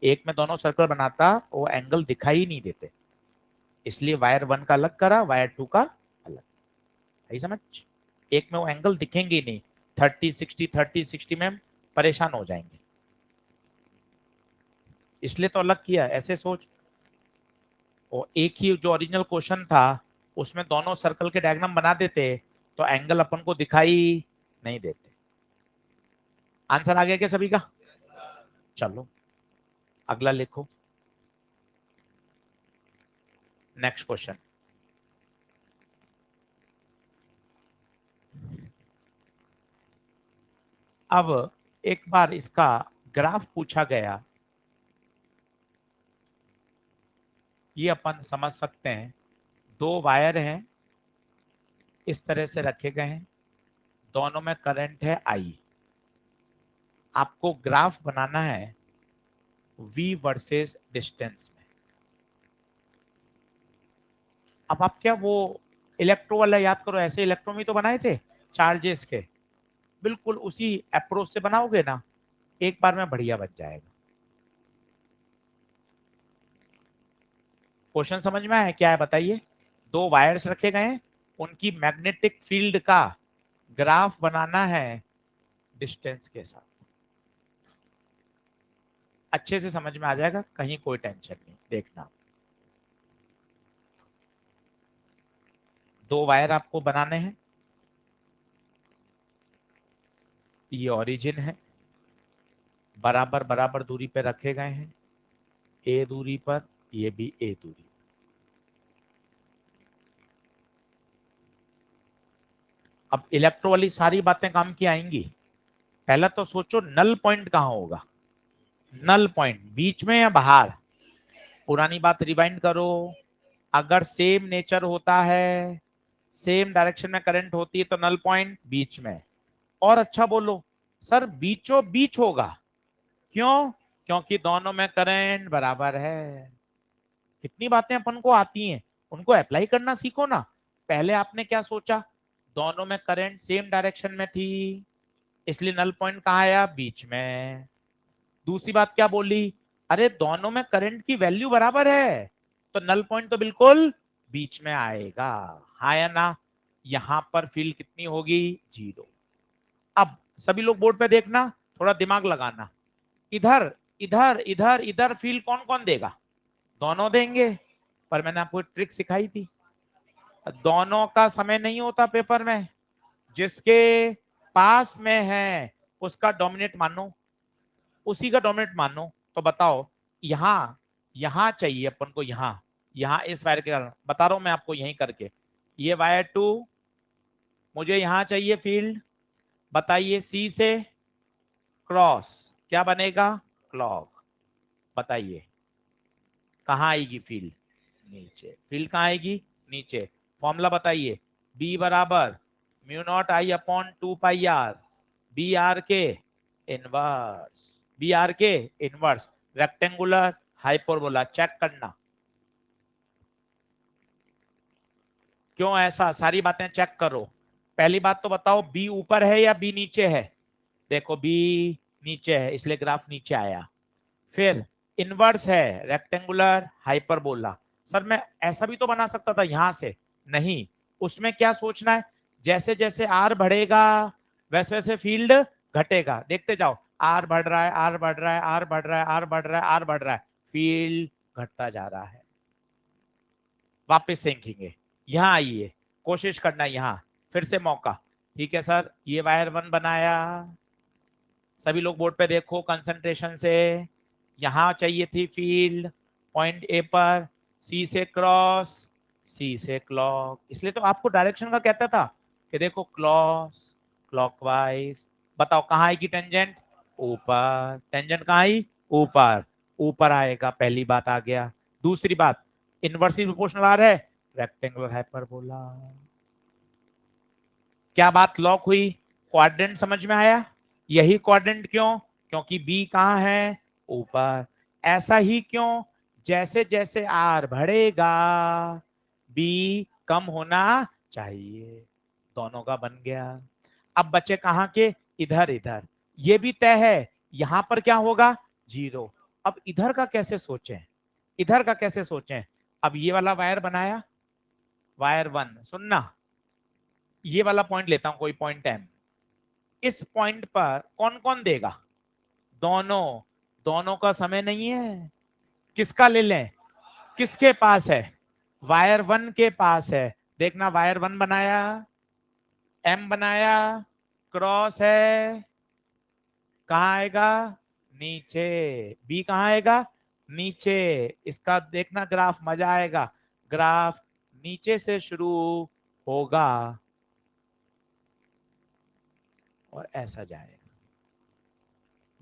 एक में दोनों सर्कल बनाता वो एंगल दिखाई ही नहीं देते, इसलिए वायर 1 का अलग करा, वायर 2 का अलग, यही समझ, एक में वो एंगल दिखेंगे ही नहीं, 30 60 में परेशान हो जाएंगे, इसलिए तो अलग किया, ऐसे सोच। और एक ही जो ओरिजिनल क्वेश्चन था उसमें दोनों सर्कल के डायग्राम बना देते तो एंगल अपन को दिखाई नहीं देते। आंसर आ गया क्या सभी का, चलो अगला लिखो, नेक्स्ट क्वेश्चन। अब एक बार इसका ग्राफ पूछा गया, ये अपन समझ सकते हैं, दो वायर हैं इस तरह से रखे गए हैं, दोनों में करंट है आई, आपको ग्राफ बनाना है v वर्सेस डिस्टेंस में। अब आप क्या वो इलेक्ट्रो वाला याद करो, ऐसे इलेक्ट्रो में तो बनाए थे चार्जेस के, बिल्कुल उसी अप्रोच से बनाओगे ना, एक बार में बढ़िया बन जाएगा। क्वेश्चन समझ में आया क्या है बताइए, दो वायर्स रखे गए हैं, उनकी मैग्नेटिक फील्ड का ग्राफ बनाना है डिस्टेंस के साथ, अच्छे से समझ में आ जाएगा, कहीं कोई टेंशन नहीं, देखना। दो वायर आपको बनाने हैं, ये ओरिजिन है, बराबर बराबर दूरी पे रखे गए हैं, ए दूरी पर, ये भी ए दूरी। अब इलेक्ट्रो वाली सारी बातें काम की आएंगी, पहला तो सोचो नल पॉइंट कहां होगा, नल पॉइंट बीच में या बाहर, पुरानी बात रिवाइंड करो, अगर सेम नेचर होता है, सेम डायरेक्शन में करंट होती है तो नल पॉइंट बीच में, और अच्छा बोलो सर बीचों बीच होगा, क्यों, क्योंकि दोनों में करंट बराबर है। कितनी बातें अपन को आती हैं, उनको अप्लाई करना सीखो ना। पहले आपने क्या सोचा, दोनों में करंट सेम डायरेक्शन में थी, इसलिए नल पॉइंट कहाँ आया, बीच में। दूसरी बात क्या बोली, अरे दोनों में करंट की वैल्यू बराबर है, तो नल पॉइंट तो बिल्कुल बीच में आएगा, हाँ या ना। यहां पर फील्ड कितनी होगी, 0। अब सभी लोग बोर्ड पे देखना, थोड़ा दिमाग लगाना, इधर इधर इधर इधर फील्ड कौन कौन देगा? दोनों देंगे, पर मैंने आपको ट्रिक सिखाई थी, दोनों का समय नहीं होता पेपर में, जिसके पास में है उसका डोमिनेट मानो, उसी का डोमिनेट मानो। तो बताओ, यहां यहां चाहिए अपन को, यहां इस वायर के कारण बता रहा हूं मैं आपको, यहीं करके ये वायर 2 मुझे यहां चाहिए फील्ड, बताइए सी से क्रॉस क्या बनेगा? क्लॉक। बताइए कहां आएगी फील्ड? नीचे। फील्ड कहां आएगी? नीचे। फॉर्मूला बताइए, बी बराबर mu naught I upon 2 pi R, B R के इनवर्स, बी आर के इनवर्स रेक्टेंगुलर हाइपरबोला। चेक करना क्यों ऐसा, सारी बातें चेक करो। पहली बात तो बताओ, बी ऊपर है या बी नीचे है? देखो बी नीचे है, इसलिए ग्राफ नीचे आया। फिर इनवर्स है रेक्टेंगुलर हाइपरबोला। सर मैं ऐसा भी तो बना सकता था यहां से, नहीं, उसमें क्या सोचना है, जैसे जैसे आर बढ़ेगा वैसे वैसे फील्ड घटेगा। देखते जाओ, आर बढ़ रहा है, आर बढ़ रहा है, आर बढ़ रहा है, आर बढ़ रहा है, आर बढ़ रहा है, फील्ड घटता जा रहा है। वापस सीखेंगे, यहां आइए, कोशिश करना यहां, फिर से मौका। ठीक है सर, ये वायर 1 बनाया, सभी लोग बोर्ड पे देखो कंसंट्रेशन से, यहां चाहिए थी फील्ड पॉइंट ए पर, सी से क्रॉस, सी से क्लॉक, इसलिए तो आपको डायरेक्शन का कहता था कि देखो क्रॉस क्लॉकवाइज। बताओ कहाँ आएगी टेंजेंट? ऊपर। टेंजेंट कहाँ आई? ऊपर। ऊपर आएगा, पहली बात आ गया। दूसरी बात, इनवर्सली प्रोपोर्शनल आ रहा है रेक्टेंगुलर हाइपरबोला। क्या बात लॉक हुई? क्वाड्रेंट समझ में आया? यही क्वाड्रेंट क्यों? क्योंकि बी कहां है? ऊपर। ऐसा ही क्यों? जैसे जैसे आर बढ़ेगा बी कम होना चाहिए। दोनों का बन गया। अब बचे कहां के? इधर इधर। ये भी तय है, यहां पर क्या होगा? 0। अब इधर का कैसे सोचें? इधर का कैसे सोचें? अब ये वाला वायर बनाया, वायर 1 सुनना, ये वाला पॉइंट लेता हूं, कोई पॉइंट एम, इस पॉइंट पर कौन कौन देगा? दोनों। दोनों का समय नहीं है, किसका ले लें? किसके पास है? वायर 1 के पास है। देखना, वायर 1 बनाया, एम बनाया, क्रॉस है, कहां आएगा? नीचे। बी कहां आएगा? नीचे। इसका देखना ग्राफ, मजा आएगा, ग्राफ नीचे से शुरू होगा और ऐसा जाएगा।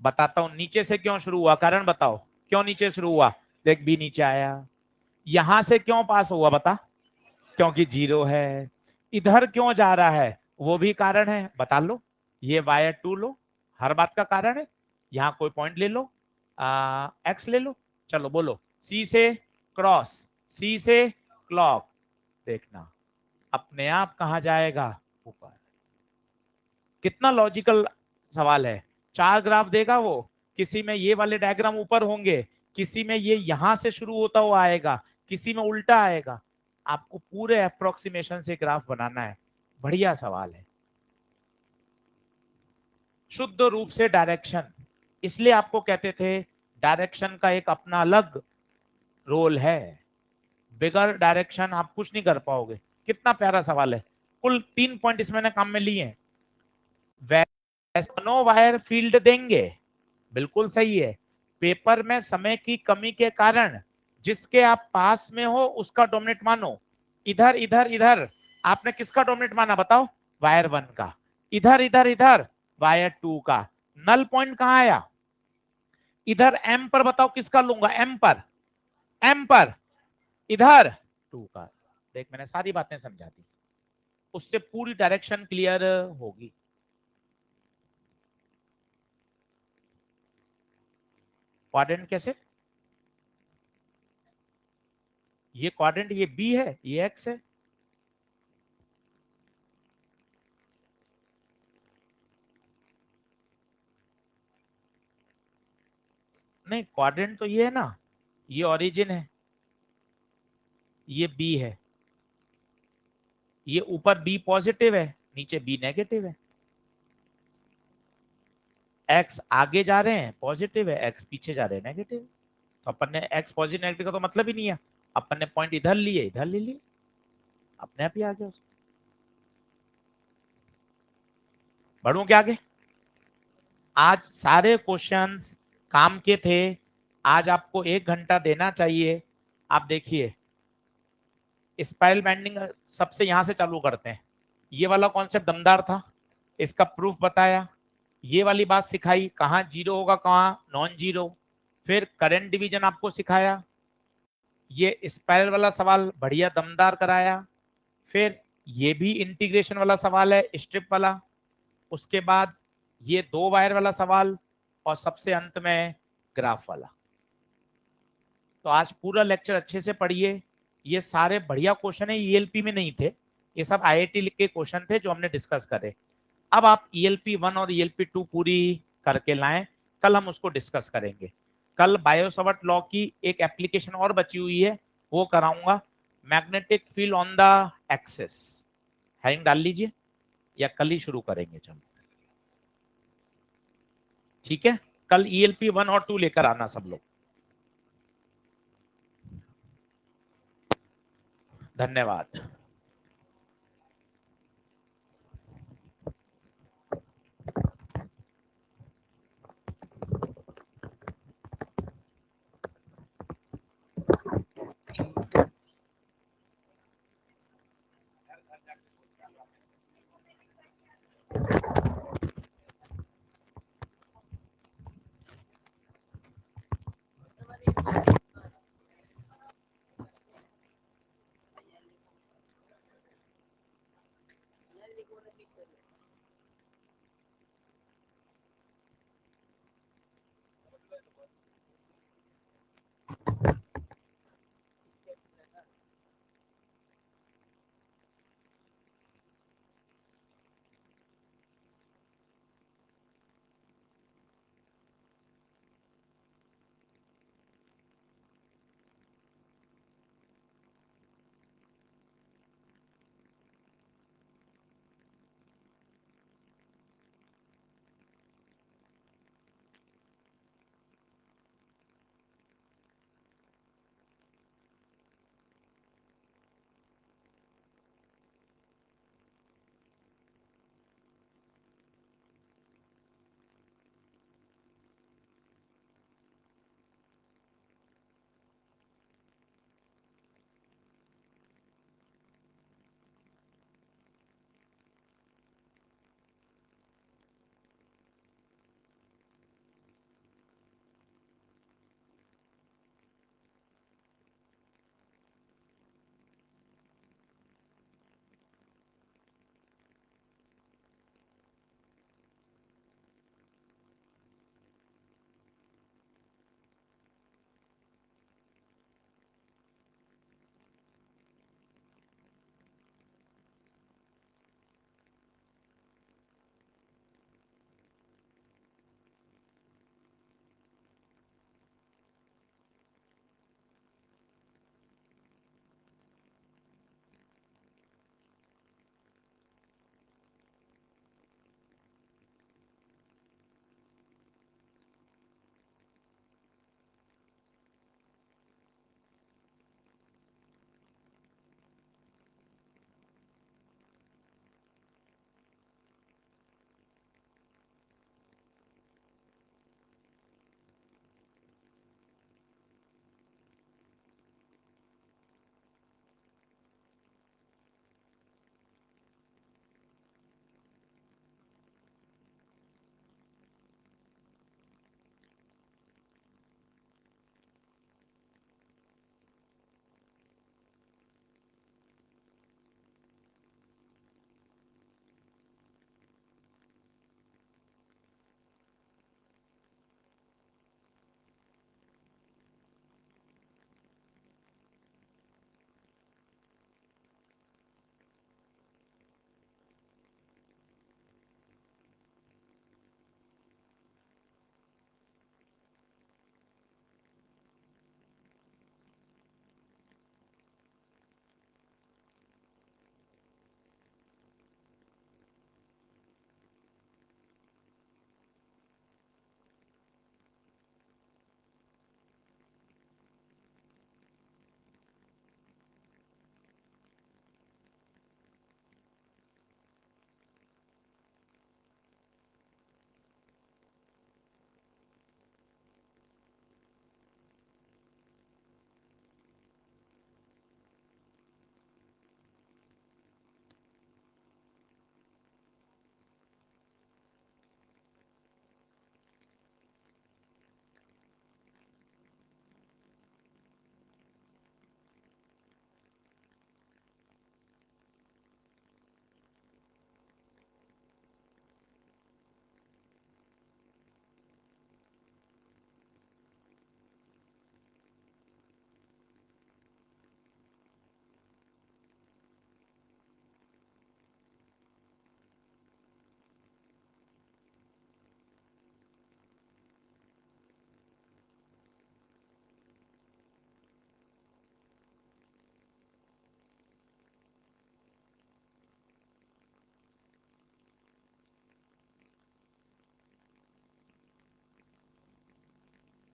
बताता हूं नीचे से क्यों शुरू हुआ, कारण बताओ क्यों नीचे शुरू हुआ। देख बी नीचे आया, यहां से क्यों पास हुआ बता? क्योंकि 0 है। इधर क्यों जा रहा है, वो भी कारण है, बता लो। ये वायर 2 लो, हर बात का कारण है। यहां कोई पॉइंट ले लो, एक्स ले लो, चलो बोलो। सी से क्रॉस, सी से क्लॉक, देखना अपने आप कहां जाएगा? ऊपर। कितना लॉजिकल सवाल है। 4 ग्राफ देगा वो, किसी में ये वाले डायग्राम ऊपर होंगे, किसी में ये यहां से शुरू होता हुआ आएगा, किसी में उल्टा आएगा। आपको पूरे अप्रोक्सीमेशन से ग्राफ बनाना है। बढ़िया सवाल है। शुद्ध रूप से डायरेक्शन, इसलिए आपको कहते थे डायरेक्शन का एक अपना अलग रोल है, बिगर डायरेक्शन आप कुछ नहीं कर पाओगे। कितना प्यारा सवाल है। कुल 3 पॉइंट इसमें मैंने काम में लिए हैं। दोनों वायर फील्ड देंगे, बिल्कुल सही है। पेपर में समय की कमी के कारण जिसके आप पास में हो उसका डोमिनेट मानो। इधर इधर इधर आपने किसका डोमिनेट माना बताओ? वायर 1 का। इधर इधर इधर वायर 2 का। नल पॉइंट कहां आया? इधर एम पर, बताओ किसका लूंगा? एम पर, एम पर, इधर 2 का। देख मैंने सारी बातें समझा दी, उससे पूरी डायरेक्शन क्लियर होगी। क्वाड्रेंट कैसे? ये क्वाड्रेंट, ये बी है, ये एक्स है। नहीं, क्वाड्रेंट तो ये है ना, ये ओरिजिन है, ये बी है, ये ऊपर बी पॉजिटिव है, नीचे बी नेगेटिव है। एक्स आगे जा रहे हैं पॉजिटिव है, एक्स पीछे जा रहे हैं नेगेटिव। तो अपन ने एक्स पॉजिटिव नेगेटिव का तो मतलब ही नहीं है, अपन ने पॉइंट इधर लिए इधर ले लिए, अपने आप ही आ गया उसको। बढ़ू क्या आगे? आज सारे क्वेश्चंस काम के थे, आज आपको 1 घंटा देना चाहिए। आप देखिए स्पाइरल बेंडिंग सबसे यहां से चालू करते हैं। ये वाला कॉन्सेप्ट दमदार था, इसका प्रूफ बताया, ये वाली बात सिखाई कहाँ जीरो होगा कहाँ नॉन जीरो, फिर करंट डिवीजन आपको सिखाया, ये स्पाइरल वाला सवाल बढ़िया दमदार कराया, फिर ये भी इंटीग्रेशन वाला सवाल है स्ट्रिप वाला, उसके बाद ये 2 वायर वाला सवाल, और सबसे अंत में ग्राफ वाला। तो आज पूरा लेक्चर अच्छे से पढ़िए, ये सारे बढ़िया क्वेश्चन है, ईएलपी में नहीं थे, ये सब आईआईटी के क्वेश्चन थे जो हमने डिस्कस करे। अब आप ईएलपी 1 और ईएलपी 2 पूरी करके लाएं, कल हम उसको डिस्कस करेंगे। कल बायो-सावर्ट लॉ की एक एप्लीकेशन और बची हुई है, वो कराऊंगा, magnetic field on the axis. Heading डाल लीजिए, या कल ही शुरू करेंगे। चलो ठीक है, कल ईएलपी 1 और 2 लेकर आना सब लोग। धन्यवाद।